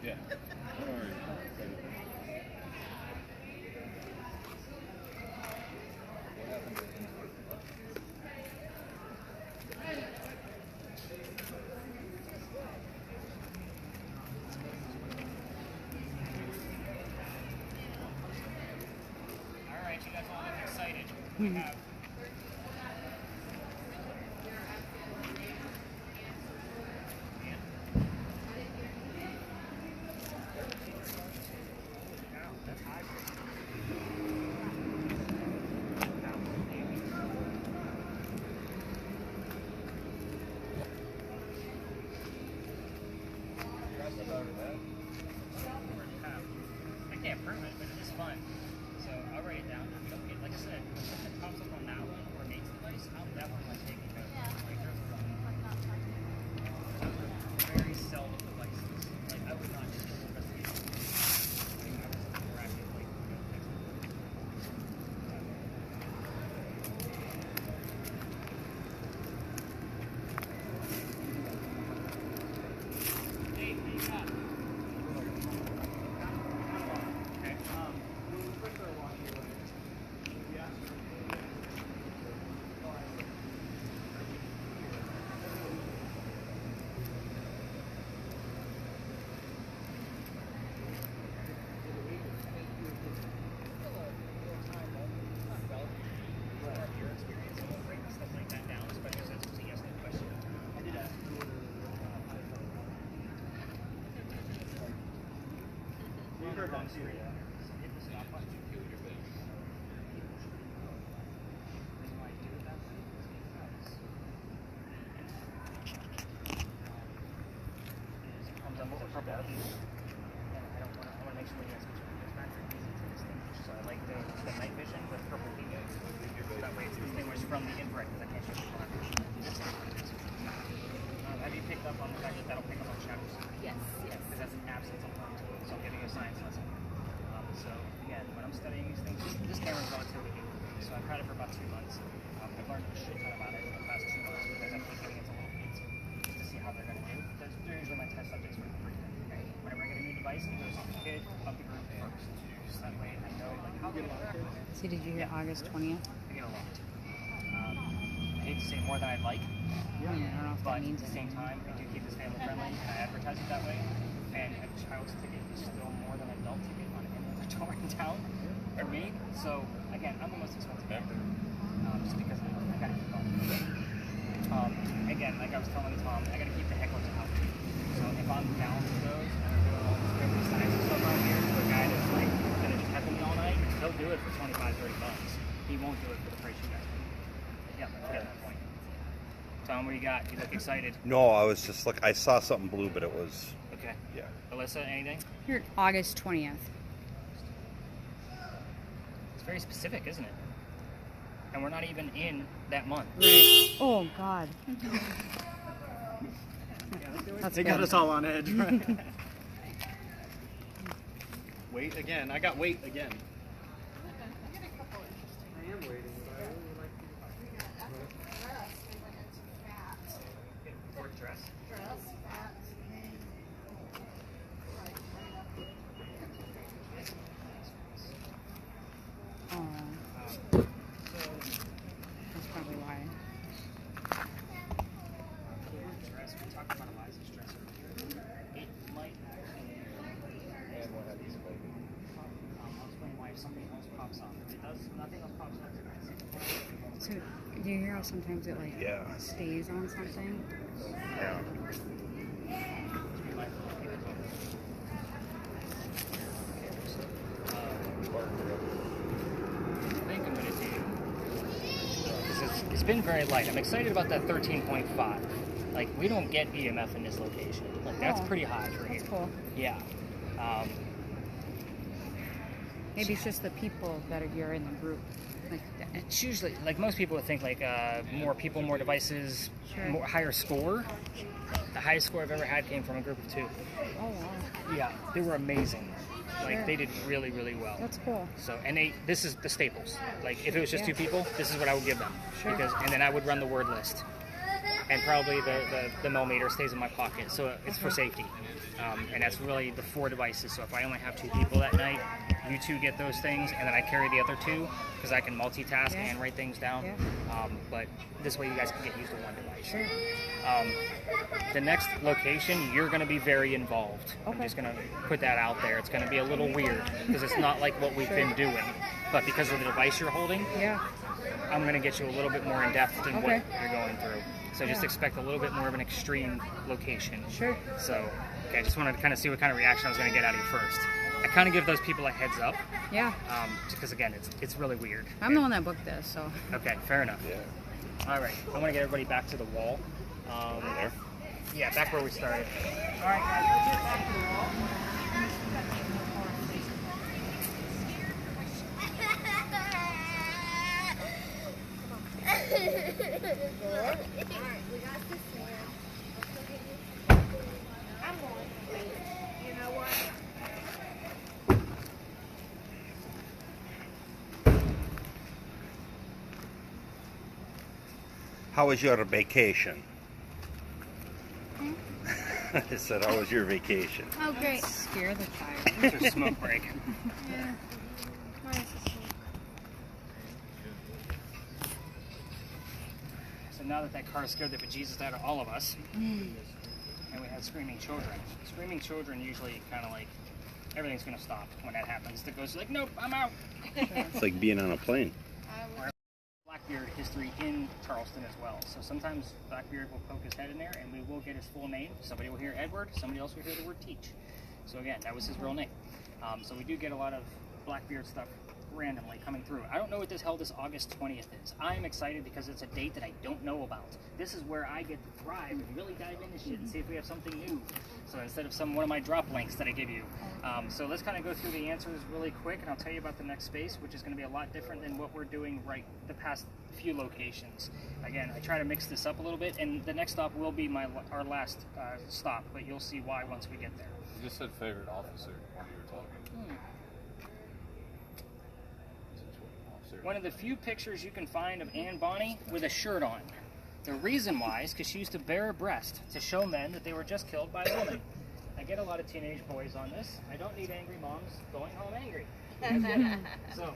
Yeah.
All right, you guys all look excited. We have on street. So hit the stop button. Reason why I do it that way is because it comes up with a purple heat. And I want to make sure you guys get your back easy to distinguish. So I like the night vision with purple heat. That way it's distinguished from the infrared because I can't show people have you picked up on the fact that that'll pick up on shadows?
Yes, yes.
Because that's an absence of light. So I'm giving you a science lesson. So again, when I'm studying these things, this camera is relatively new. So I've had it for about 2 months. I've learned a shit ton about it in the past 2 months because I keep giving it to little kids just to see how they're going to do. Because they're usually my test subjects for the free. Okay? Whenever I get a new device, it goes on the kid of the group first. Just that way I know like how they work.
See, did you hear August 20th?
I get a lot. I hate to say more than I'd like.
Yeah, I don't know if
But
that means
at the same time, I do keep this family friendly and I advertise it that way. And a child's ticket is still more than an adult ticket on any other door in town for me. So again, I'm the most expensive member just because I gotta keep on. Again, like I was telling Tom, I gotta keep the hecklers out. So if I'm down for those and I'm doing all this crazy science and stuff out here to a guy that's like gonna just heckle me all night, he'll do it for 25, 30 bucks. He won't do it for the price you guys pay. Yeah, forget that point. Tom, what do you got? You look excited.
No, I was just like I saw something blue, but it was
Okay.
yeah.
Alyssa, anything?
Here, August 20th.
It's very specific, isn't it? And we're not even in that month.
Right. Oh, God. That's
They
good.
got us all on edge, right? Wait again. I got wait again. I am waiting, but I really like
Work dress.
Oh,
So,
that's probably why.
the work dress, we talked about Eliza's dress earlier. It might actually. I'll explain why if something else pops up. If it does, nothing else pops up.
So, do you hear how sometimes it, like,
Yeah.
stays on something?
Yeah.
I think I'm going to do, because it's been very light. I'm excited about that 13.5. Like, we don't get EMF in this location. Like, that's
Oh,
pretty high for
That's
here.
cool.
Yeah.
Maybe it's just the people that are in the group. Like,
It's usually, like most people would think, like more people, more devices,
Sure.
more higher score. The highest score I've ever had came from a group of 2.
oh, wow.
Yeah, they were amazing. Like
Sure.
they did really, really well.
That's cool.
So, and this is the staples. Like if it was just
Yeah.
2 people, this is what I would give them.
Sure.
And then I would run the word list. And probably the millimeter stays in my pocket, so it's for safety. And that's really the 4 devices. So if I only have 2 people that night, you 2 get those things, and then I carry the other 2 because I can multitask
Yeah.
and write things down.
Yeah.
But this way, you guys can get used to one device.
Sure.
The next location, you're going to be very involved. I'm
Okay.
just going to put that out there. It's going to be a little weird because it's not like what we've been doing. But because of the device you're holding,
Yeah.
I'm going to get you a little bit more in depth than
Okay.
what you're going through. So just
Yeah.
expect a little bit more of an extreme location.
Sure.
So, okay, I just wanted to kind of see what kind of reaction I was going to get out of you first. I kind of give those people a heads up,
Yeah.
just because again, it's really weird.
I'm the one that booked this, so.
Okay, fair enough.
Yeah.
All right, I want to get everybody back to the wall.
There.
Yeah, back where we started. All right, guys, let's get back to the wall.
How was your vacation? I said, how was your vacation?
Oh, great.
Scare the child.
It's your smoke break.
Yeah. Why is this
So now that that car scared the bejesus out of all of us, and we had screaming children usually kind of like, everything's going to stop when that happens. The ghost is like, nope, I'm out.
It's like being on a plane.
Blackbeard history in Charleston as well. So sometimes Blackbeard will poke his head in there and we will get his full name. Somebody will hear Edward, somebody else will hear the word teach. So again, that was his real name. So we do get a lot of Blackbeard stuff randomly coming through. I don't know what this hell this August 20th is. I'm excited because it's a date that I don't know about. This is where I get to thrive and really dive into shit and see if we have something new. So instead of one of my drop links that I give you. So let's kind of go through the answers really quick, and I'll tell you about the next space, which is going to be a lot different than what we're doing the past few locations. Again, I try to mix this up a little bit, and the next stop will be our last stop, but you'll see why once we get there.
You just said favorite officer when you were talking.
One of the few pictures you can find of Anne Bonny with a shirt on. The reason why is because she used to bare her breast to show men that they were just killed by a woman. I get a lot of teenage boys on this. I don't need angry moms going home angry. So,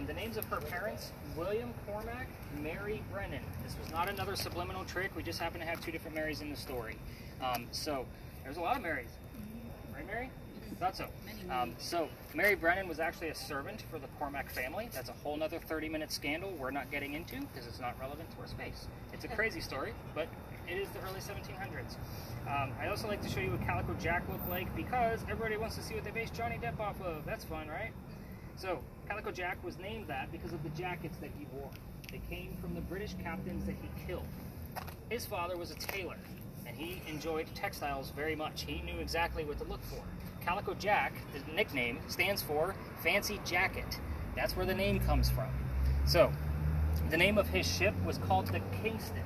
the names of her parents, William Cormack, Mary Brennan. This was not another subliminal trick. We just happen to have two different Marys in the story. So, there's a lot of Marys. Right, Mary? Thought so. So Mary Brennan was actually a servant for the Cormack family. That's a whole nother 30-minute scandal we're not getting into because it's not relevant to our space. It's a crazy story, but it is the early 1700s. I also like to show you what Calico Jack looked like because everybody wants to see what they based Johnny Depp off of. That's fun, right? So Calico Jack was named that because of the jackets that he wore. They came from the British captains that he killed. His father was a tailor, and he enjoyed textiles very much. He knew exactly what to look for. Calico Jack, the nickname, stands for Fancy Jacket. That's where the name comes from. So, the name of his ship was called the Kingston.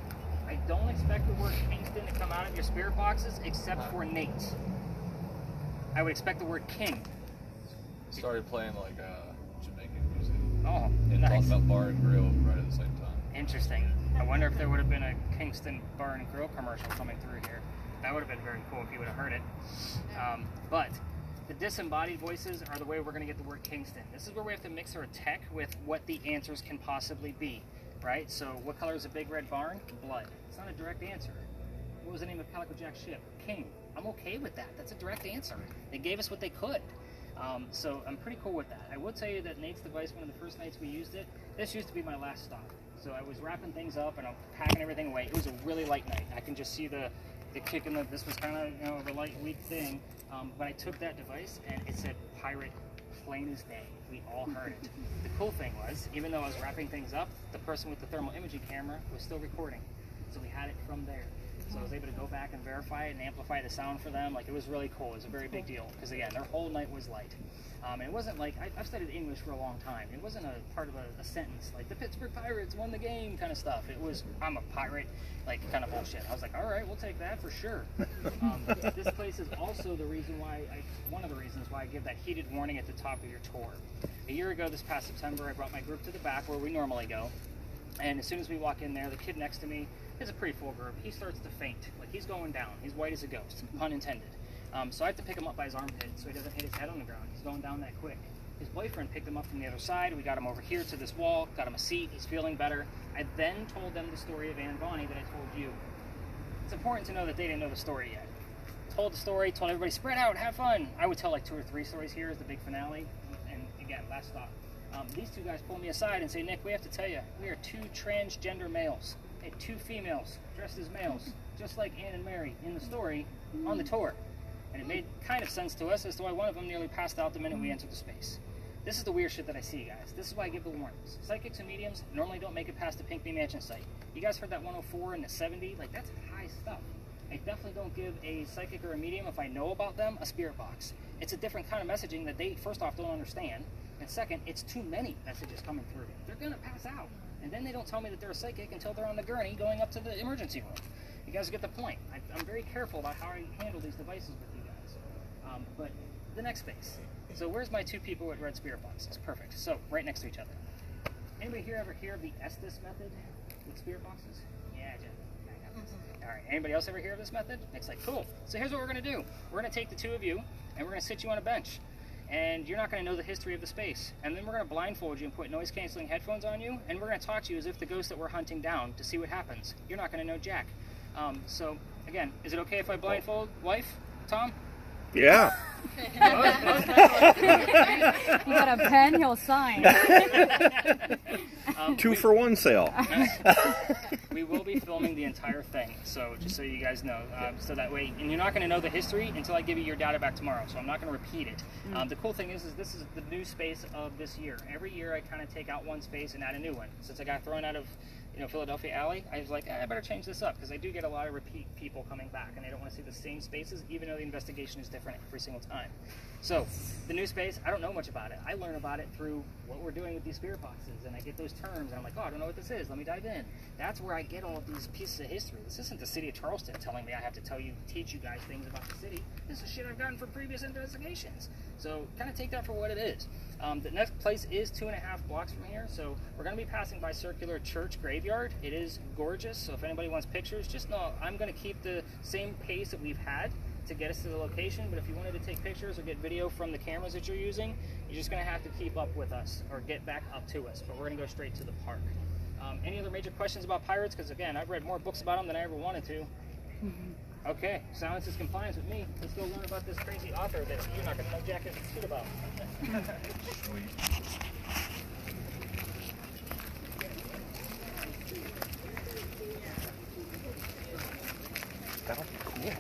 I don't expect the word Kingston to come out of your spirit boxes except for Nate. I would expect the word King.
Started playing like Jamaican music.
Oh,
And
nice.
talking about bar and grill right at the same time.
Interesting. I wonder if there would have been a Kingston Bar and Grill commercial coming through here. That would have been very cool if you would have heard it. But the disembodied voices are the way we're going to get the word Kingston. This is where we have to mix our tech with what the answers can possibly be, right? So what color is a big red barn? Blood. It's not a direct answer. What was the name of Calico Jack's ship? King. I'm okay with that. That's a direct answer. They gave us what they could. So I'm pretty cool with that. I will tell you that Nate's device, one of the first nights we used it, this used to be my last stop. So I was wrapping things up and I'm packing everything away. It was a really light night. I can just see the kick in this was kind of, a light, weak thing. But I took that device and it said pirate plain as day. We all heard it. The cool thing was, even though I was wrapping things up, the person with the thermal imaging camera was still recording. So we had it from there. So I was able to go back and verify it and amplify the sound for them. Like, it was really cool. It was a very big deal because, again, their whole night was light. And it wasn't like, I've studied English for a long time. It wasn't a part of a sentence like the Pittsburgh Pirates won the game kind of stuff. It was, I'm a pirate, like, kind of bullshit. I was like, all right, we'll take that for sure. This place is also the reason why, one of the reasons why I give that heated warning at the top of your tour. A year ago, this past September, I brought my group to the back where we normally go. And as soon as we walk in there, the kid next to me is a pretty full group. He starts to faint. Like, he's going down. He's white as a ghost, pun intended. So I have to pick him up by his armpit so he doesn't hit his head on the ground. He's going down that quick. His boyfriend picked him up from the other side. We got him over here to this wall, got him a seat. He's feeling better. I then told them the story of Anne Bonny that I told you. It's important to know that they didn't know the story yet. Told the story, told everybody, spread out, have fun. I would tell like 2 or 3 stories here as the big finale. And again, last stop. These two guys pull me aside and say, Nick, we have to tell you, we are 2 transgender males. And 2 females dressed as males, just like Anne and Mary in the story on the tour. And it made kind of sense to us as to why one of them nearly passed out the minute we entered the space. This is the weird shit that I see, guys. This is why I give the warnings. Psychics and mediums normally don't make it past the Pink Bee Mansion site. You guys heard that 104 and the 70? Like, that's high stuff. I definitely don't give a psychic or a medium, if I know about them, a spirit box. It's a different kind of messaging that they, first off, don't understand. And second, it's too many messages coming through. They're going to pass out. And then they don't tell me that they're a psychic until they're on the gurney going up to the emergency room. You guys get the point. I'm very careful about how I handle these devices with you guys. But the next space. So where's my 2 people with red spirit boxes? Perfect. So right next to each other. Anybody here ever hear of the Estes method with spirit boxes? Yeah, Jeff. All right. Anybody else ever hear of this method? It's like, cool. So here's what we're going to do. We're going to take the 2 of you and we're going to sit you on a bench. And you're not going to know the history of the space. And then we're going to blindfold you and put noise-canceling headphones on you, and we're going to talk to you as if the ghost that we're hunting down to see what happens. You're not going to know jack. So, again, is it okay if I blindfold wife, Tom?
Yeah.
You got a pen, he'll sign.
2 for 1 sale.
We will be filming the entire thing, so just so you guys know, so that way, and you're not going to know the history until I give you your data back tomorrow, so I'm not going to repeat it. The cool thing is this is the new space of this year. Every year I kind of take out one space and add a new one. Since I got thrown out of Philadelphia Alley, I was like, I better change this up, because I do get a lot of repeat people coming back, and they don't want to see the same spaces, even though the investigation is different every single time. So, the new space, I don't know much about it. I learn about it through what we're doing with these spirit boxes, and I get those terms, and I'm like, oh, I don't know what this is, let me dive in. That's where I get all of these pieces of history. This isn't the city of Charleston telling me I have to teach you guys things about the city. This is shit I've gotten from previous investigations. So, kind of take that for what it is. The next place is 2.5 blocks from here, so we're going to be passing by Circular Church Graveyard. It is gorgeous, so if anybody wants pictures, just know I'm going to keep the same pace that we've had to get us to the location, but if you wanted to take pictures or get video from the cameras that you're using, you're just going to have to keep up with us or get back up to us, but we're going to go straight to the park. Any other major questions about pirates? Because again, I've read more books about them than I ever wanted to. Okay, silence is compliance with me. Let's go learn about this crazy author that you're not going to know jack shit about.
That'll be cool.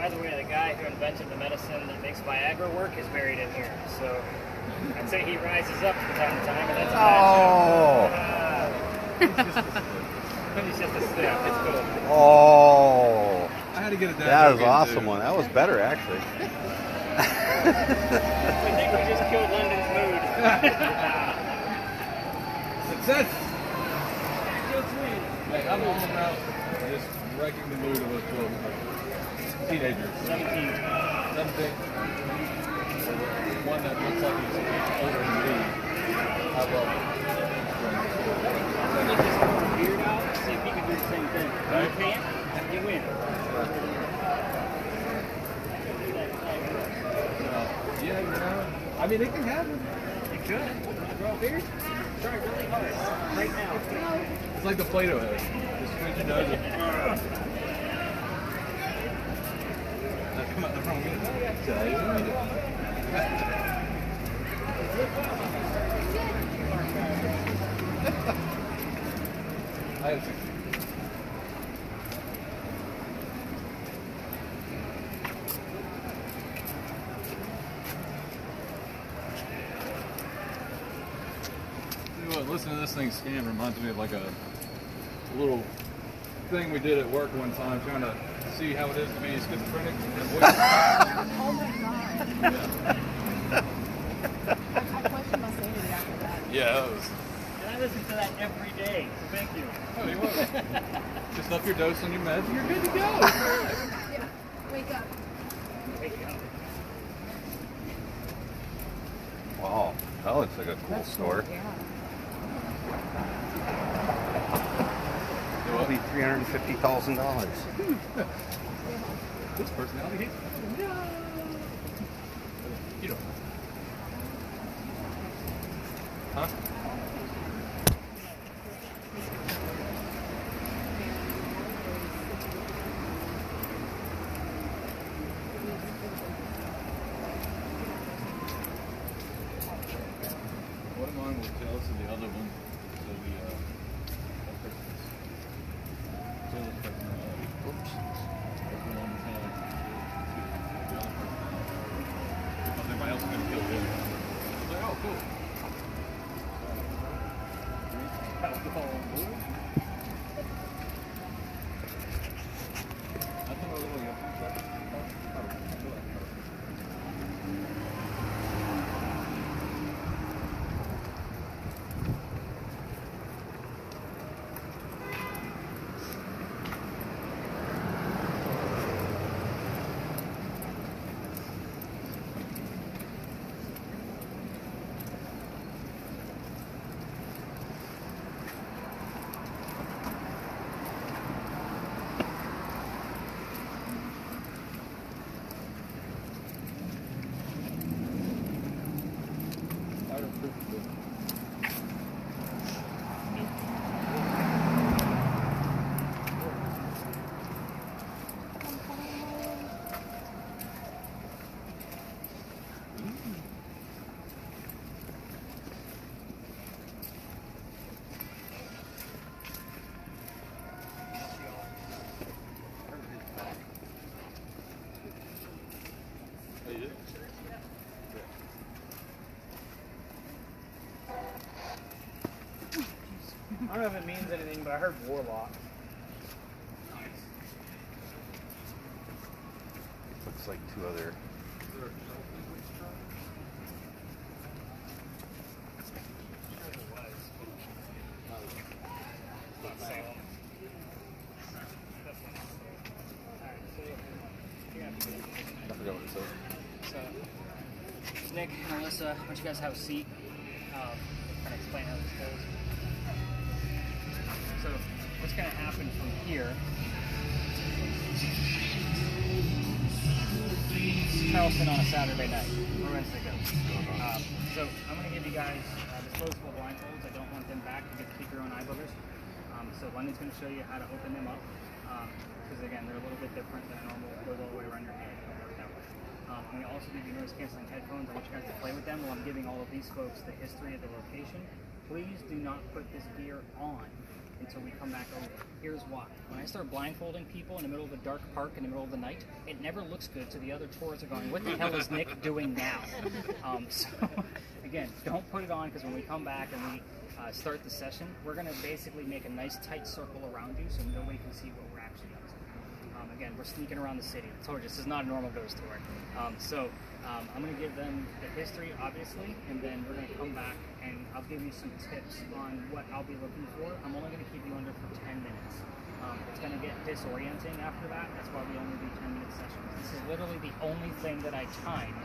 By the way, the guy who invented the medicine that makes Viagra work is buried in here. So I'd say he rises up from time to time, and that's a bad joke. He's just a step. It's cool.
Oh,
I had to get a dad
that
joke
was
in,
awesome
too.
one. That was better, actually.
I think we just killed London's mood.
Success! Hey, I'm all about just wrecking the mood of us 12 teenagers.
17.
17. One that looks like he's older than me. I love it.
Get this beard out, see if he can do the same thing. If
Right.
you can't, you win.
Yeah, you know. I mean, it can happen.
You could. Grow a beard? Try really hard. Right now.
It's like the Play-Doh head. Just squint your nose and... That come out the wrong I have 60. Listen to this thing scan reminds me of like a little thing we did at work one time, trying to see how it is to be schizophrenic.
Oh my god. I questioned my sanity after that.
Yeah, that was.
And I listen to that every day, so thank you.
Oh, you was. Just up your dose on your meds, and you're good to go.
Yeah. Wake up.
Wake up.
Wow, that looks like a cool store.
Yeah.
It'll be $350,000.
This personality, no. You don't. Huh? One of mine was jealous of the other one. So the that person's jealous personality. Oops. That's the one that's the other personality. Because everybody else is gonna kill him. I was like, oh cool. That's another little
I don't know if it means anything, but I heard warlock.
Looks like two other.
I forgot what it said.
So, Nick and Alyssa, why don't you guys have a seat? Kind of explain how this goes. So, what's going to happen from here? Charleston on a Saturday night. Where Wednesday goes. So, I'm going to give you guys disposable blindfolds. I don't want them back. You get to keep your own eye boogers. So, London's going to show you how to open them up. Because again, they're a little bit different than a normal goes all the way around your head. I'm going to also give you noise canceling headphones. I want you guys to play with them while I'm giving all of these folks the history of the location. Please do not put this gear on until we come back over. Here's why. When I start blindfolding people in the middle of a dark park in the middle of the night, it never looks good, so the other tourists are going, what the hell is Nick doing now? So, again, don't put it on, because when we come back and we start the session, we're going to basically make a nice tight circle around you so nobody can see what we're actually up to. Again, we're sneaking around the city. I told you, this is not a normal ghost tour. I'm going to give them the history, obviously, and then we're going to come back and I'll give you some tips on what I'll be looking for. I'm only going to keep you under for 10 minutes. It's going to get disorienting after that. That's why we only do 10-minute sessions. This is literally the only thing that I time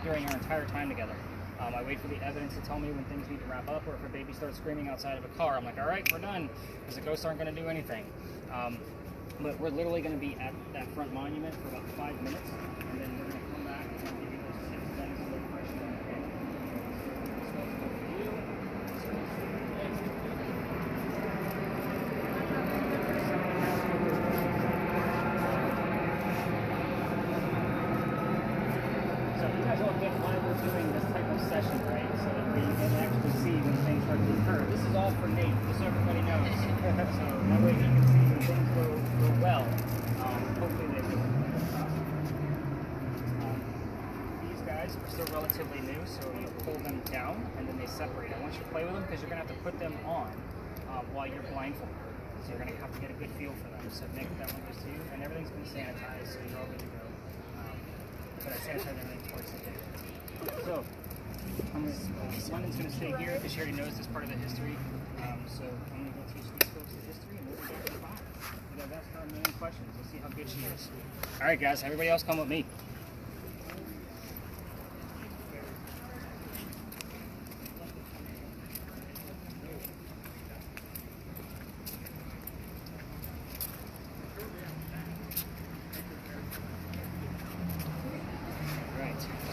during our entire time together. I wait for the evidence to tell me when things need to wrap up, or if a baby starts screaming outside of a car, I'm like, all right, we're done, because the ghosts aren't going to do anything. But we're literally going to be at that front monument for about 5 minutes, and then we're going to come back and I'll give you those tips. That is a little question on the head. So you guys all get why we're doing this type of session, right? So that we can actually see when things start to occur. This is all for Nate, just so everybody knows. So that way he can see when things go well. Hopefully they do. These guys are still relatively new, so you pull them down and then they separate. I want you to play with them because you're going to have to put them on while you're blindfolded. So you're going to have to get a good feel for them. So Nick, that one goes to you, and everything's been sanitized, so you're all good to go. But I sanitize everything towards the end. So, London's going to stay here because she already knows this part of the history. So I'm going to go teach these folks the history and we'll be back in 5. You guys ask her a million questions. We'll see how good she is. All right, guys. Everybody else come with me.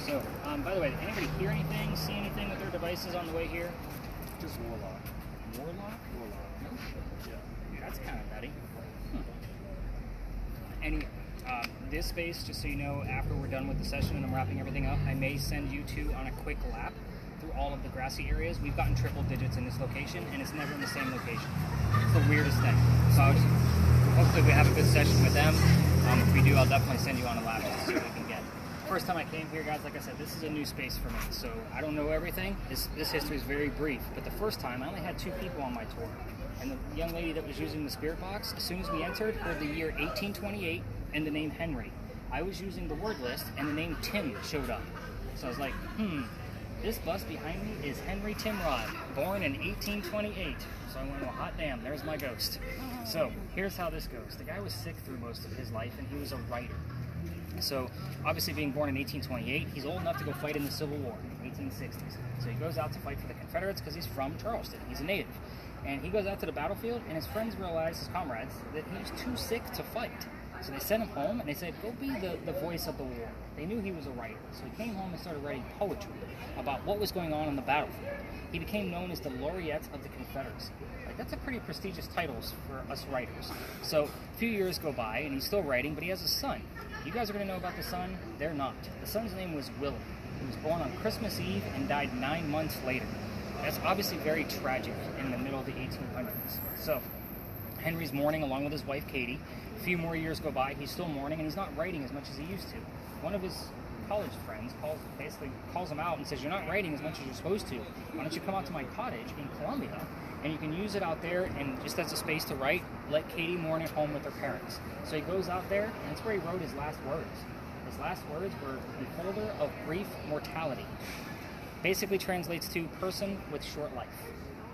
So, by the way, did anybody hear anything, see anything with their devices on the way here?
Just Warlock.
Warlock?
Warlock.
No shit.
Yeah.
That's kind of nutty. Anyway, this space, just so you know, after we're done with the session and I'm wrapping everything up, I may send you two on a quick lap through all of the grassy areas. We've gotten triple digits in this location, and it's never in the same location. It's the weirdest thing. So hopefully we have a good session with them. If we do, I'll definitely send you on a lap just to see what we can get. First time I came here, guys, like I said, this is a new space for me, so I don't know everything. This history is very brief, but the first time I only had 2 people on my tour, and the young lady that was using the spirit box, as soon as we entered, heard the year 1828 and the name Henry. I was using the word list, and the name Tim showed up. So I was like, this bus behind me is Henry Timrod, born in 1828. So I went, well, hot damn, there's my ghost. So here's how this goes. The guy was sick through most of his life, and he was a writer. So, obviously being born in 1828, he's old enough to go fight in the Civil War in the 1860s. So he goes out to fight for the Confederates because he's from Charleston. He's a native. And he goes out to the battlefield, and his friends realize, his comrades, that he's too sick to fight. So they sent him home, and they said, go be the voice of the war. They knew he was a writer. So he came home and started writing poetry about what was going on the battlefield. He became known as the Laureate of the Confederacy. That's a pretty prestigious title for us writers. So a few years go by, and he's still writing, but he has a son. You guys are going to know about the son? They're not. The son's name was Willie. He was born on Christmas Eve and died 9 months later. That's obviously very tragic in the middle of the 1800s. So Henry's mourning along with his wife, Katie. A few more years go by, he's still mourning, and he's not writing as much as he used to. One of his college friends calls him out and says, you're not writing as much as you're supposed to. Why don't you come out to my cottage in Columbia, and you can use it out there and just as a space to write, let Katie mourn at home with her parents. So he goes out there, and that's where he wrote his last words. His last words were, beholder of brief mortality. Basically translates to person with short life.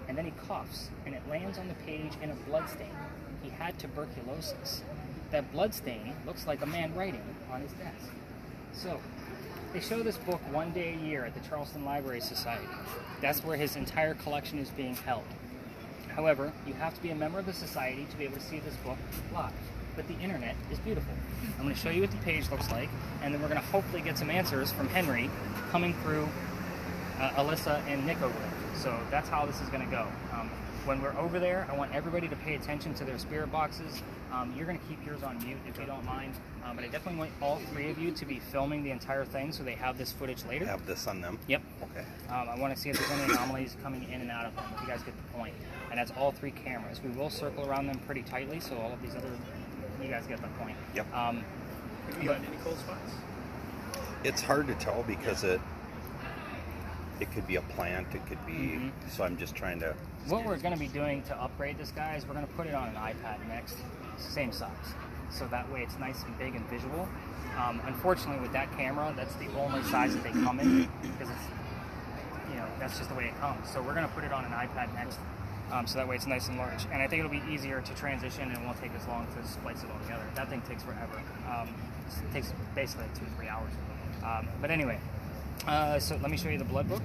And then he coughs, and it lands on the page in a blood stain. He had tuberculosis. That blood stain looks like a man writing on his desk. So, they show this book one day a year at the Charleston Library Society. That's where his entire collection is being held. However, you have to be a member of the society to be able to see this book live. But the internet is beautiful. I'm going to show you what the page looks like, and then we're going to hopefully get some answers from Henry coming through ALISA and Nick over there. So that's how this is going to go. When we're over there, I want everybody to pay attention to their spirit boxes. You're going to keep yours on mute if you don't mind, but I definitely want all three of you to be filming the entire thing so they have this footage later.
Have this on them?
Yep.
Okay.
I want to see if there's any anomalies coming in and out of them, if you guys get the point. And that's all three cameras. We will circle around them pretty tightly, so all of these other, you guys get the point.
Yep.
Have you gotten any cold spots?
It's hard to tell because it could be a plant, it could be, so I'm just trying to...
What we're going to be doing to upgrade this, guy, is we're going to put it on an iPad next, same size. So that way it's nice and big and visual. Unfortunately, with that camera, that's the only size that they come in because it's, you know, that's just the way it comes. So we're going to put it on an iPad next, so that way it's nice and large. And I think it'll be easier to transition and it won't take as long to splice it all together. That thing takes forever. It takes basically 2 to 3 hours. But anyway, so let me show you the blood book.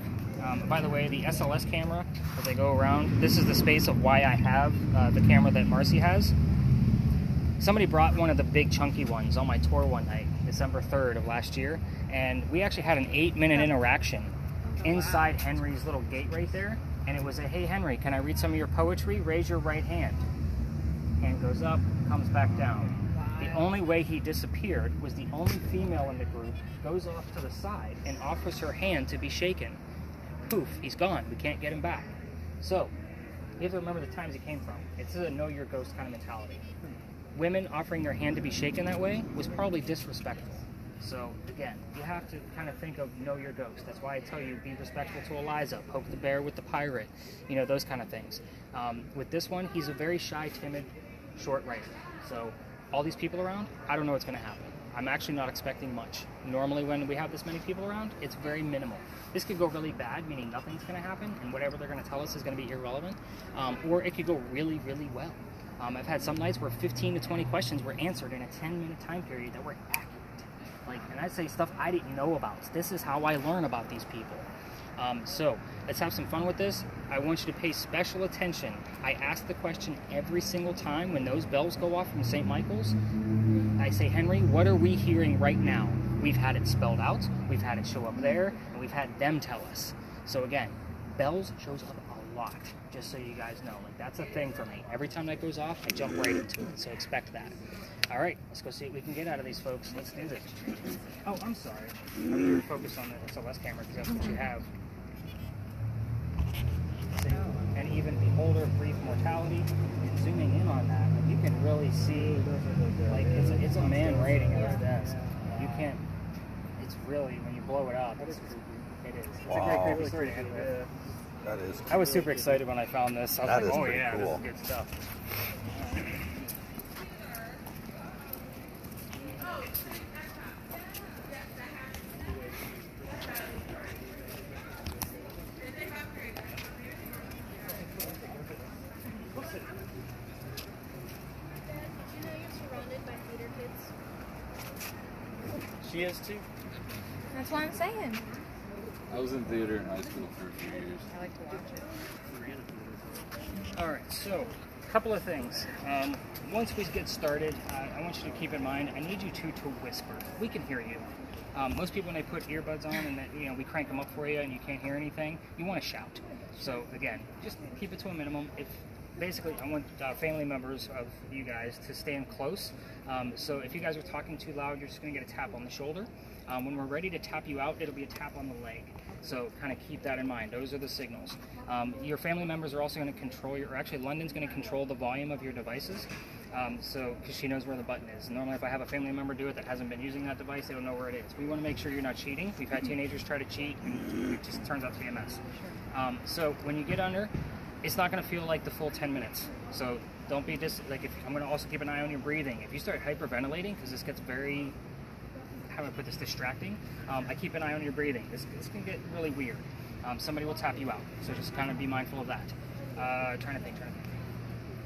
By the way, the SLS camera, as I go around, this is the space of why I have the camera that Marcy has. Somebody brought one of the big chunky ones on my tour one night, December 3rd of last year, and we actually had an 8-minute interaction inside Henry's little gate right there, and it was a, hey Henry, can I read some of your poetry? Raise your right hand. Hand goes up, comes back down. The only way he disappeared was the only female in the group goes off to the side and offers her hand to be shaken. Poof, he's gone. We can't get him back. So, you have to remember the times he came from. It's a know your ghost kind of mentality. Women offering their hand to be shaken that way was probably disrespectful. So, again, you have to kind of think of know your ghost. That's why I tell you, be respectful to Eliza, poke the bear with the pirate, you know, those kind of things. With this one, he's a very shy, timid, short writer. So, all these people around, I don't know what's going to happen. I'm actually not expecting much. Normally when we have this many people around, it's very minimal. This could go really bad, meaning nothing's going to happen, and whatever they're going to tell us is going to be irrelevant. Or it could go really, really well. I've had some nights where 15 to 20 questions were answered in a 10-minute time period that were accurate. And I say stuff I didn't know about. This is how I learn about these people. So let's have some fun with this. I want you to pay special attention. I ask the question every single time when those bells go off from St. Michael's. I say, Henry, what are we hearing right now? We've had it spelled out, we've had it show up there, and we've had them tell us. So again, bells shows up a lot, just so you guys know. That's a thing for me. Every time that goes off, I jump right into it, so expect that. All right, let's go see what we can get out of these folks. Let's do this. Oh, I'm sorry. I really were focused on the SLS camera because that's what you have. See? And even beholder brief mortality, zooming in on that, you can really see, it's a man writing at his desk. You can't, it's really, when you blow it up, it is. It's a great creepy story to end with.
That is cool.
I was super excited when I found this. I was
That
like,
is
oh
pretty
yeah,
cool.
this is good stuff.
She is too.
That's what I'm saying.
I was in theater in high school for a few years.
I like to watch it.
All right, so a couple of things. Once we get started, I want you to keep in mind, I need you to whisper. We can hear you. Most people, when they put earbuds on and we crank them up for you and you can't hear anything, you want to shout. So again, just keep it to a minimum. Basically, I want family members of you guys to stand close. So if you guys are talking too loud, you're just going to get a tap on the shoulder. When we're ready to tap you out, it'll be a tap on the leg. So kind of keep that in mind. Those are the signals. Your family members are also going to control London's going to control the volume of your devices. Because she knows where the button is. Normally, if I have a family member do it that hasn't been using that device, they don't know where it is. We want to make sure you're not cheating. We've had teenagers try to cheat, and it just turns out to be a mess. So when you get under, it's not going to feel like the full 10 minutes. So don't be I'm going to also keep an eye on your breathing. If you start hyperventilating, because this gets very, how do I put this, distracting, I keep an eye on your breathing. This can get really weird. Somebody will tap you out. So just kind of be mindful of that. Trying to think.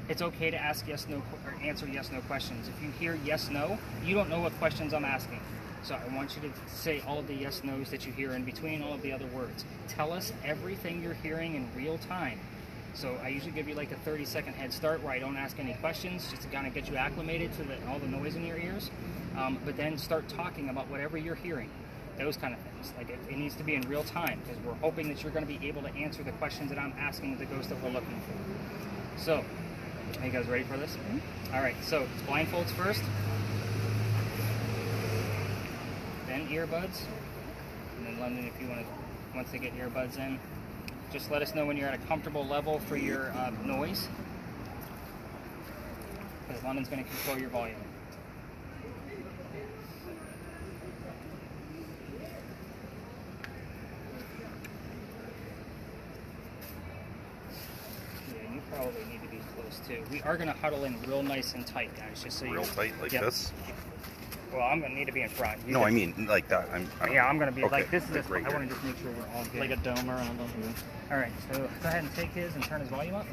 It's okay to ask yes, no, or answer yes, no questions. If you hear yes, no, you don't know what questions I'm asking. So I want you to say all of the yes, no's that you hear in between all of the other words. Tell us everything you're hearing in real time. So I usually give you like a 30-second head start where I don't ask any questions, just to kind of get you acclimated to all the noise in your ears. But then start talking about whatever you're hearing. those kind of things. Like it needs to be in real time because we're hoping that you're going to be able to answer the questions that I'm asking the ghost that we're looking for. So, are you guys ready for this?
Mm-hmm.
All right, so it's blindfolds first, then earbuds, and then London, if you want to, once they get earbuds in, just let us know when you're at a comfortable level for your noise, because London's going to control your volume. Yeah, you probably need to be close too. We are going to huddle in real nice and tight, guys, just so you
Real tight like
Yep.
this?
Well, I'm going to need to be in front. You
No,
can-
I mean like that.
Yeah, I'm going to be
okay,
like this. Is
like right
I want
here.
to just make sure we're all good.
Like a dome around them.
All right, so go ahead and take his and turn his volume up.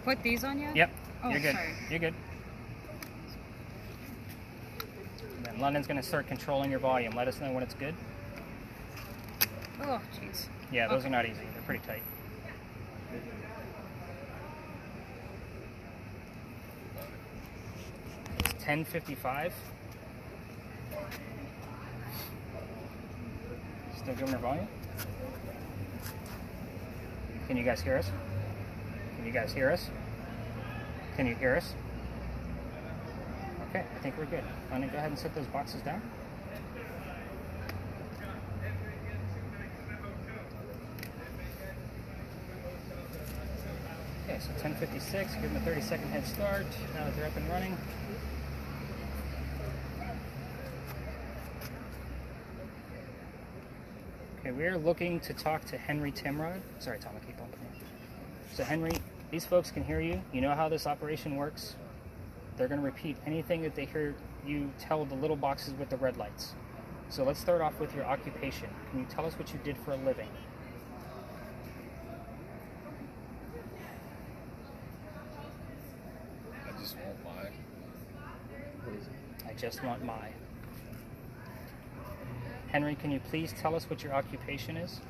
Put these on yet?
Yep,
Oh,
you're good.
sorry.
You're good. And then London's going to start controlling your volume. Let us know when it's good.
Oh, jeez.
Yeah, those
Okay.
are not easy. They're pretty tight. It's 10:55. Still giving her volume? Can you guys hear us? Can you guys hear us? Can you hear us? Okay, I think we're good. I'm gonna go ahead and set those boxes down. Okay, so 10:56, give them a 30-second head start. Now that they're up and running. Okay, we are looking to talk to Henry Timrod. Sorry, Tom, I keep bumping you. So Henry, these folks can hear you. You know how this operation works. They're going to repeat anything that they hear you tell the little boxes with the red lights. So let's start off with your occupation. Can you tell us what you did for a living?
I just won't lie.
I just want my. Henry, can you please tell us what your occupation is?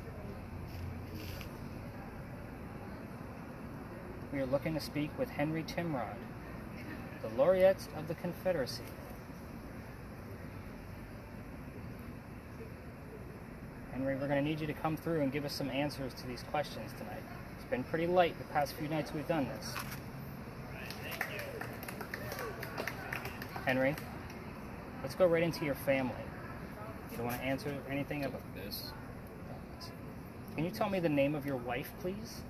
We are looking to speak with Henry Timrod, the laureate of the Confederacy. Henry, we're going to need you to come through and give us some answers to these questions tonight. It's been pretty light the past few nights we've done this. Henry, let's go right into your family. You don't want to answer anything about
This.
Can you tell me the name of your wife, please?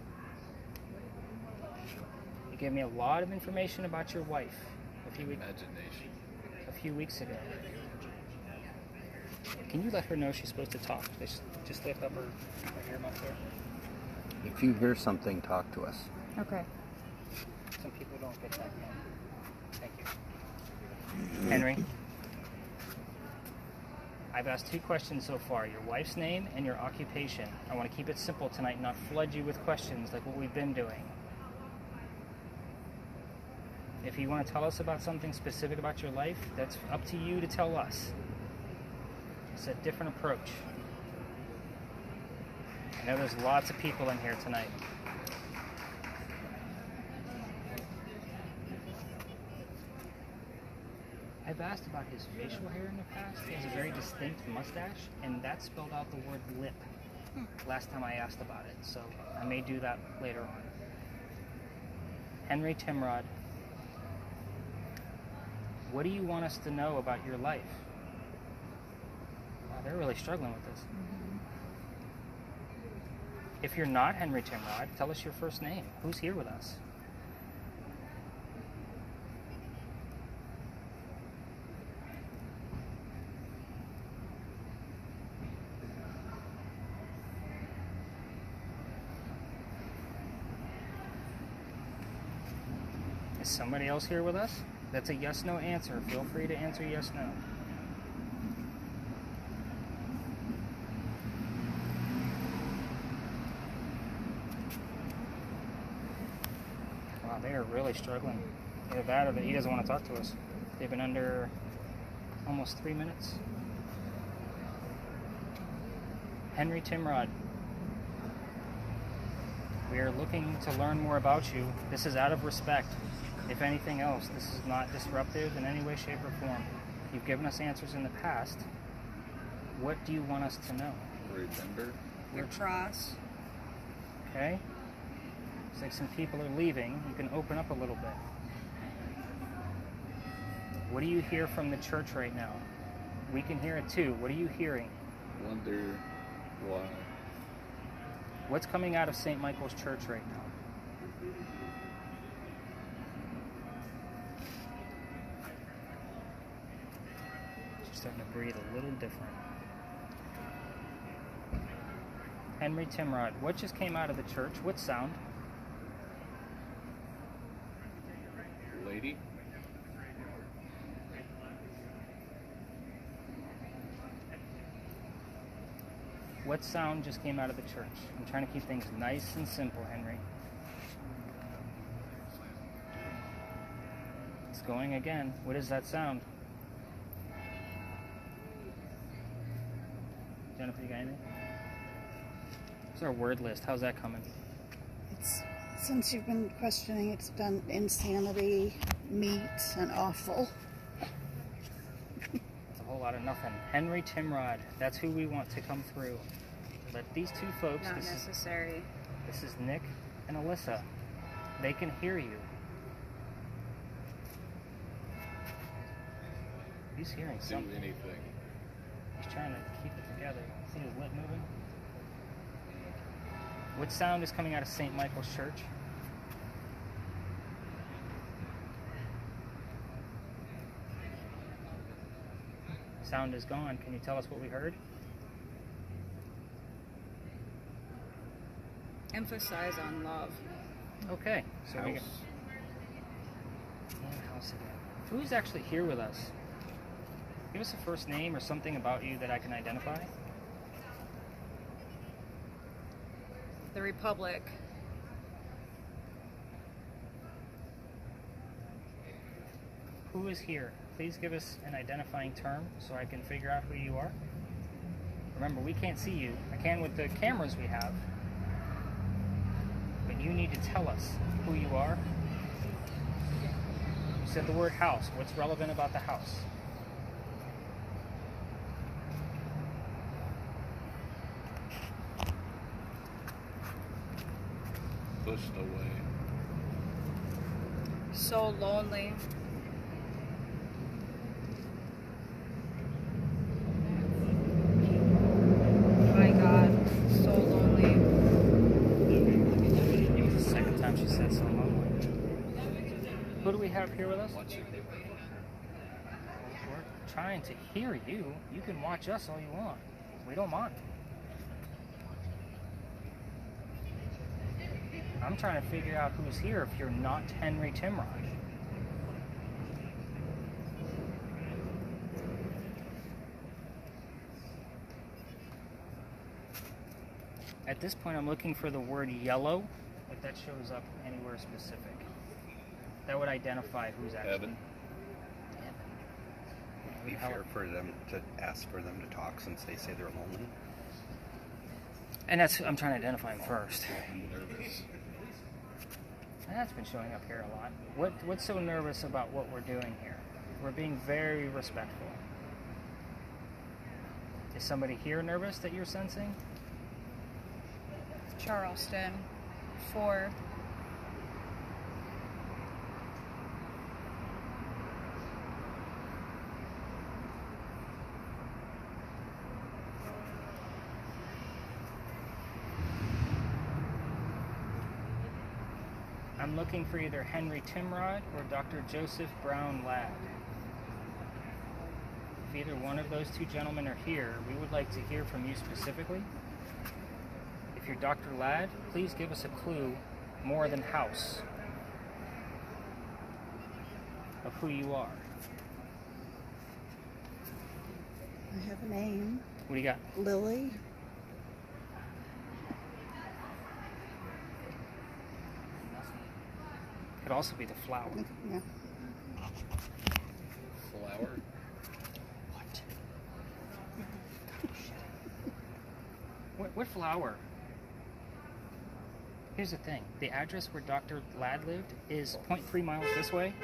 You gave me a lot of information about your wife
Imagination.
a few weeks ago. Can you let her know she's supposed to talk? Just lift up her earmuffs there.
If you hear something, talk to us.
Okay.
Some people don't get that. Thank you. Henry, I've asked 2 questions so far. Your wife's name and your occupation. I want to keep it simple tonight, not flood you with questions like what we've been doing. If you want to tell us about something specific about your life, that's up to you to tell us. It's a different approach. I know there's lots of people in here tonight. I've asked about his facial hair in the past. He has a very distinct mustache, and that spelled out the word lip last time I asked about it, so I may do that later on. Henry Timrod, what do you want us to know about your life? Wow, they're really struggling with this. If you're not Henry Timrod, tell us your first name. Who's here with us? Is somebody else here with us? That's a yes-no answer. Feel free to answer yes-no. Wow, they are really struggling. Either that or that he doesn't want to talk to us. They've been under almost 3 minutes. Henry Timrod. We are looking to learn more about you. This is out of respect. If anything else, this is not disruptive in any way, shape, or form. You've given us answers in the past. What do you want us to know?
Remember?
Your cross.
Okay? Looks like some people are leaving. You can open up a little bit. What do you hear from the church right now? We can hear it too. What are you hearing?
Wonder why.
What's coming out of St. Michael's Church right now? She's starting to breathe a little different. Henry Timrod, what just came out of the church? What sound?
Lady?
What sound just came out of the church? I'm trying to keep things nice and simple, Henry. It's going again. What is that sound? Jennifer, you got anything? What's our word list? How's that coming?
It's since you've been questioning, it's done insanity, meat, and awful.
It's a whole lot of nothing. Henry Timrod, that's who we want to come through. Let these two folks,
Not necessary.
This is Nick and ALISA. They can hear you. He's hearing
Do
something.
anything.
He's trying to keep it together. See his lip moving? What sound is coming out of St. Michael's Church? Sound is gone. Can you tell us what we heard?
Emphasize on love.
Okay. So we got
House.
and house again. Who's actually here with us? Give us a first name or something about you that I can identify.
The Republic.
Who is here? Please give us an identifying term so I can figure out who you are. Remember, we can't see you. I can with the cameras we have. But you need to tell us who you are. You said the word house. What's relevant about the house?
Pushed away.
So lonely. My God, so lonely.
It was the second time she said so lonely. Who do we have here with us?
Watching.
We're trying to hear you. You can watch us all you want. We don't mind. I'm trying to figure out who's here if you're not Henry Timrod. At this point, I'm looking for the word yellow, if that shows up anywhere specific. That would identify who's actually.
Heaven.
Be fair for them to ask for them to talk since they say they're lonely.
And that's, I'm trying to identify him first.
Nervous.
That's been showing up here a lot. What's so nervous about what we're doing here? We're being very respectful. Is somebody here nervous that you're sensing?
Charleston. 4.
I'm looking for either Henry Timrod or Dr. Joseph Brown Ladd. If either one of those two gentlemen are here, we would like to hear from you specifically. If you're Dr. Ladd, please give us a clue more than house of who you are.
I have a name,
What do you got?
Lily.
Could also be the flower.
Yeah.
Flower.
What flower? Here's the thing. The address where Dr. Ladd lived is 0.3 miles this way.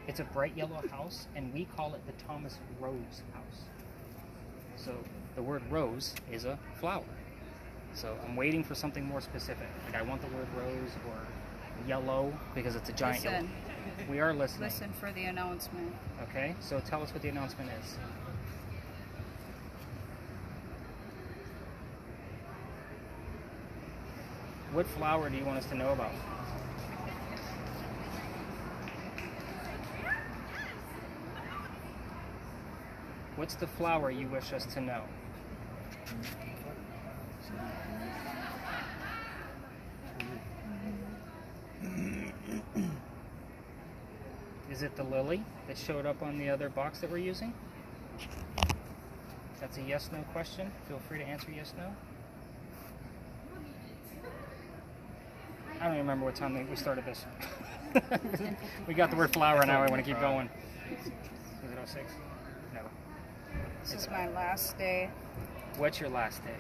It's a bright yellow house, and we call it the Thomas Rose house. So the word rose is a flower. So I'm waiting for something more specific. Like I want the word rose or yellow because it's a giant
Listen.
yellow. We are listening.
Listen for the announcement.
Okay, so tell us what the announcement is. What flower do you want us to know about? What's the flower you wish us to know? Is it the lily that showed up on the other box that we're using? That's a yes-no question. Feel free to answer yes-no. I don't even remember what time we started this. We got the word flower, now I want to keep going. Is it 06? No.
This is my last day.
What's your last day?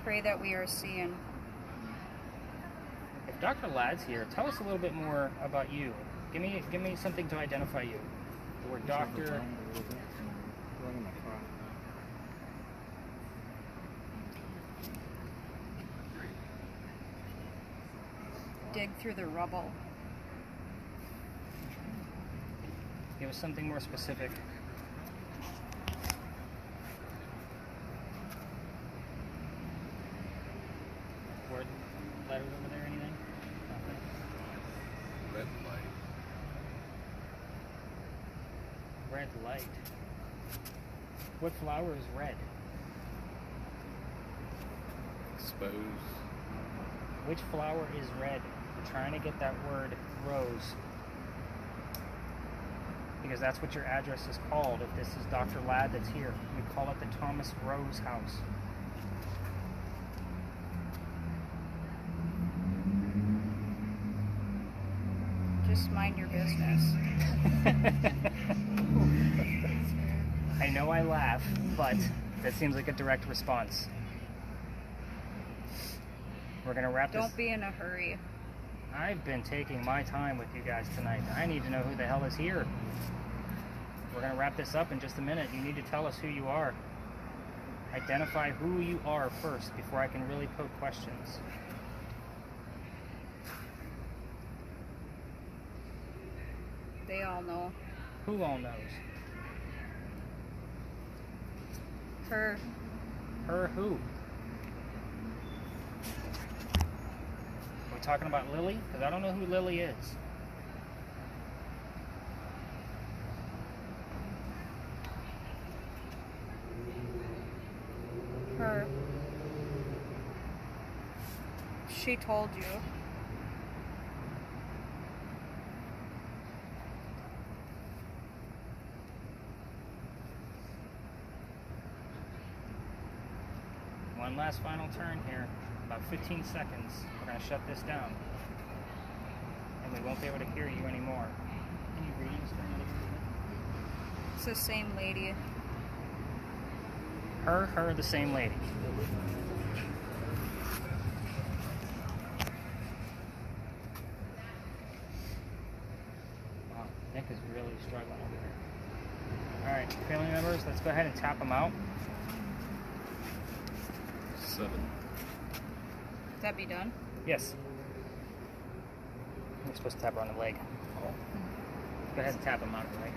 Pray that we are seeing.
If Dr. Ladd's here, tell us a little bit more about you. Give me something to identify you. The word doctor.
Dig through the rubble.
Give us something more specific. Word letters over there, anything? Nothing.
Red light.
Red light. What flower is red?
Expose.
Which flower is red? We're trying to get that word rose. Because that's what your address is called. If this is Dr. Ladd that's here, we call it the Thomas Rose House.
Just mind your business.
I know I laugh, but that seems like a direct response. We're gonna wrap this.
Don't be in a hurry.
I've been taking my time with you guys tonight. I need to know who the hell is here. We're gonna wrap this up in just a minute. You need to tell us who you are. Identify who you are first before I can really poke questions.
They all know.
Who all knows?
Her.
Her who? Are we talking about Lily? Because I don't know who Lily is.
Her. She told you.
One last final turn here. About 15 seconds. We're going to shut this down. And we won't be able to hear you anymore. Any readings for another treatment?
It's the same lady.
Her, the same lady. Wow, Nick is really struggling over here. Alright, family members, let's go ahead and tap them out.
7.
That be done?
Yes. We're supposed to tap her on the leg. Go ahead and tap him on the leg.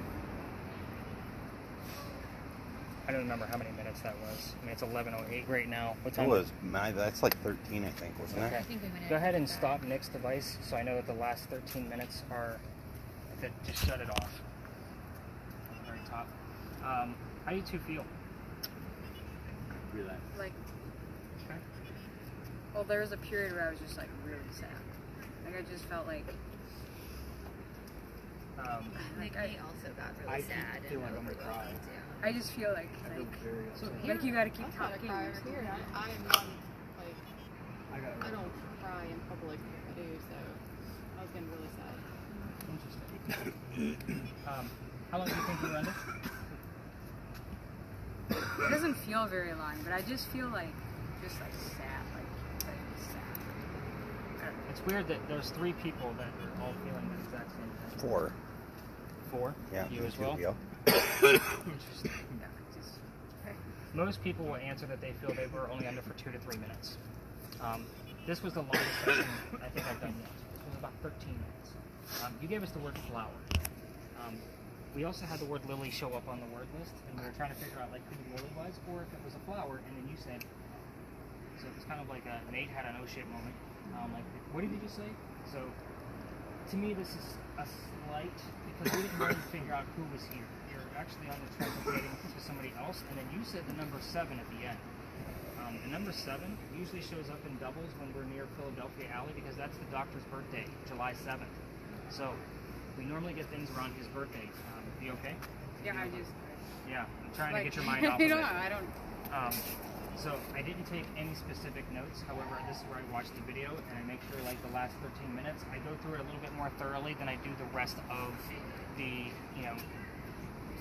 I don't remember how many minutes that was. I mean, it's 11:08 right now. What time?
It was, that's like 13, I think, wasn't
Okay.
it?
Go ahead and stop Nick's device so I know that the last 13 minutes are, that just shut it off. At the very top. How do you two feel?
Relax.
Like,
Okay.
well, there was a period where I was just like really sad. Like I just felt like
I also got really sad and overwhelmed too.
I just feel like you got to keep talking.
I'm not like I don't cry in public if I do, so I was getting really sad.
Interesting. How long do you think you were under?
It doesn't feel very long, but I just feel like
Just like sad, like sad.
It's weird that there's 3 people that are all feeling the exact same thing.
4.
4?
Yeah.
You as well?
Yeah.
Interesting. Most people will answer that they feel they were only under for 2 to 3 minutes. This was the longest session I think I've done yet. This was about 13 minutes. You gave us the word flower. We also had the word lily show up on the word list, and we were trying to figure out like who the lily was or if it was a flower, and then you said, so it was kind of like an 8 had an O-shaped moment. Like, what did you just say? So, to me, this is a slight, because we didn't really figure out who was here. You're actually on the track of getting to somebody else, and then you said the number 7 at the end. The number 7 usually shows up in doubles when we're near Philadelphia Alley, because that's the doctor's birthday, July 7th. So, we normally get things around his birthday. You okay?
Yeah, I just.
Yeah, I'm trying
Like,
to get your mind off of
I
it.
don't know. I don't.
So I didn't take any specific notes. However, this is where I watch the video and I make sure like the last 13 minutes, I go through it a little bit more thoroughly than I do the rest of the,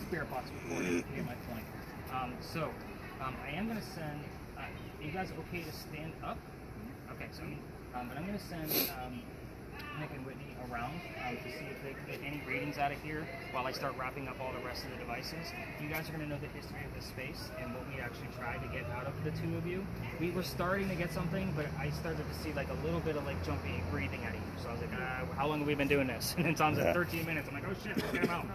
spirit box recording. To get my point. I am going to send, are you guys okay to stand up? Okay, so, but I'm going to send Nick and Whitney around to see if they can get any readings out of here while I start wrapping up all the rest of the devices. You guys are going to know the history of this space and what we actually tried to get out of the 2 of you. We were starting to get something, but I started to see like a little bit of like jumpy breathing out of you. So I was like, how long have we been doing this? And then Tom's at 13 minutes. I'm like, oh shit, let's get him out.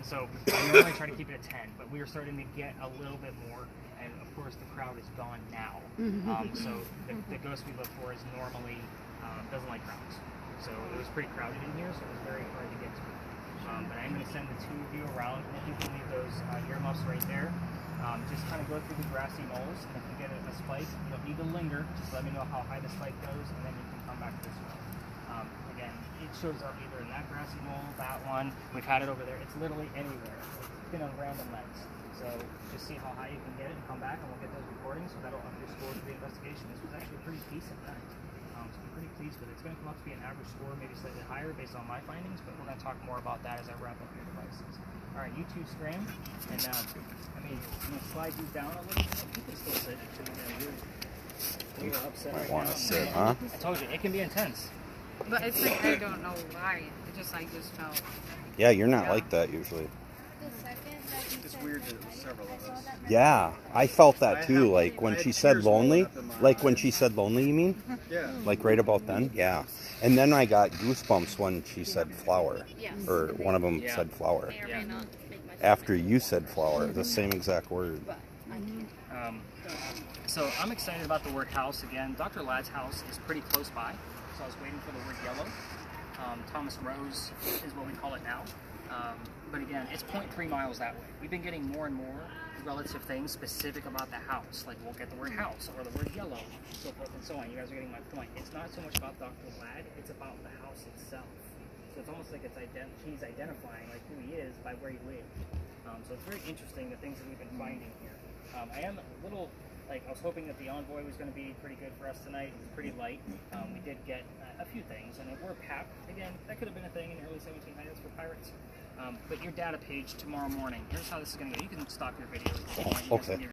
So I normally try to keep it at 10, but we were starting to get a little bit more. And of course the crowd is gone now. So the ghost we look for is normally, doesn't like crowds. So it was pretty crowded in here, so it was very hard to get to. But I'm going to send the 2 of you around, and you can leave those earmuffs right there. Just kind of go through the grassy knolls, and if you get a spike, you don't need to linger. Just let me know how high the spike goes, and then you can come back this way. Again, it shows up either in that grassy knoll, that one. We've had it over there. It's literally anywhere. It's been on random nights. So just see how high you can get it and come back, and we'll get those recordings, so that'll up your score to the investigation. This was actually a pretty decent night. So I'm pretty pleased with it. It's going to come up to be an average score, maybe slightly higher based on my findings, but we're going to talk more about that as I wrap up your devices. All right, you 2 scram, and I'm going to slide you down a little bit. You can still sit. We were upset
Might
right
want
now.
to sit, huh?
I told you, it can be intense.
But it's like I don't know why. It just felt.
Yeah, you're not like that usually.
It's weird that it was several of us.
Yeah, I felt that too. Like when she said lonely. Like when she said lonely, you mean?
Yeah.
Like right about then? Yeah. And then I got goosebumps when she said flower.
Yes.
Or one of them
Yeah.
said flower.
May or may not make my
After you said flower, the same exact word.
but I can't.
So I'm excited about the word house again. Dr. Ladd's house is pretty close by, so I was waiting for the word yellow. Thomas Rose is what we call it now. But again, it's 0.3 miles that way. We've been getting more and more relative things specific about the house. Like we'll get the word house or the word yellow, so forth and so on. You guys are getting my point. It's not so much about Dr. Ladd, it's about the house itself. So it's almost like he's identifying like who he is by where he lived. So it's very interesting the things that we've been finding here. I am a little, I was hoping that the envoy was going to be pretty good for us tonight. It was pretty light. We did get a few things, and we're PAP. Again, that could have been a thing in the early 1700s for pirates. But your data page tomorrow morning, here's how this is going to go. You can stop your video.
Okay.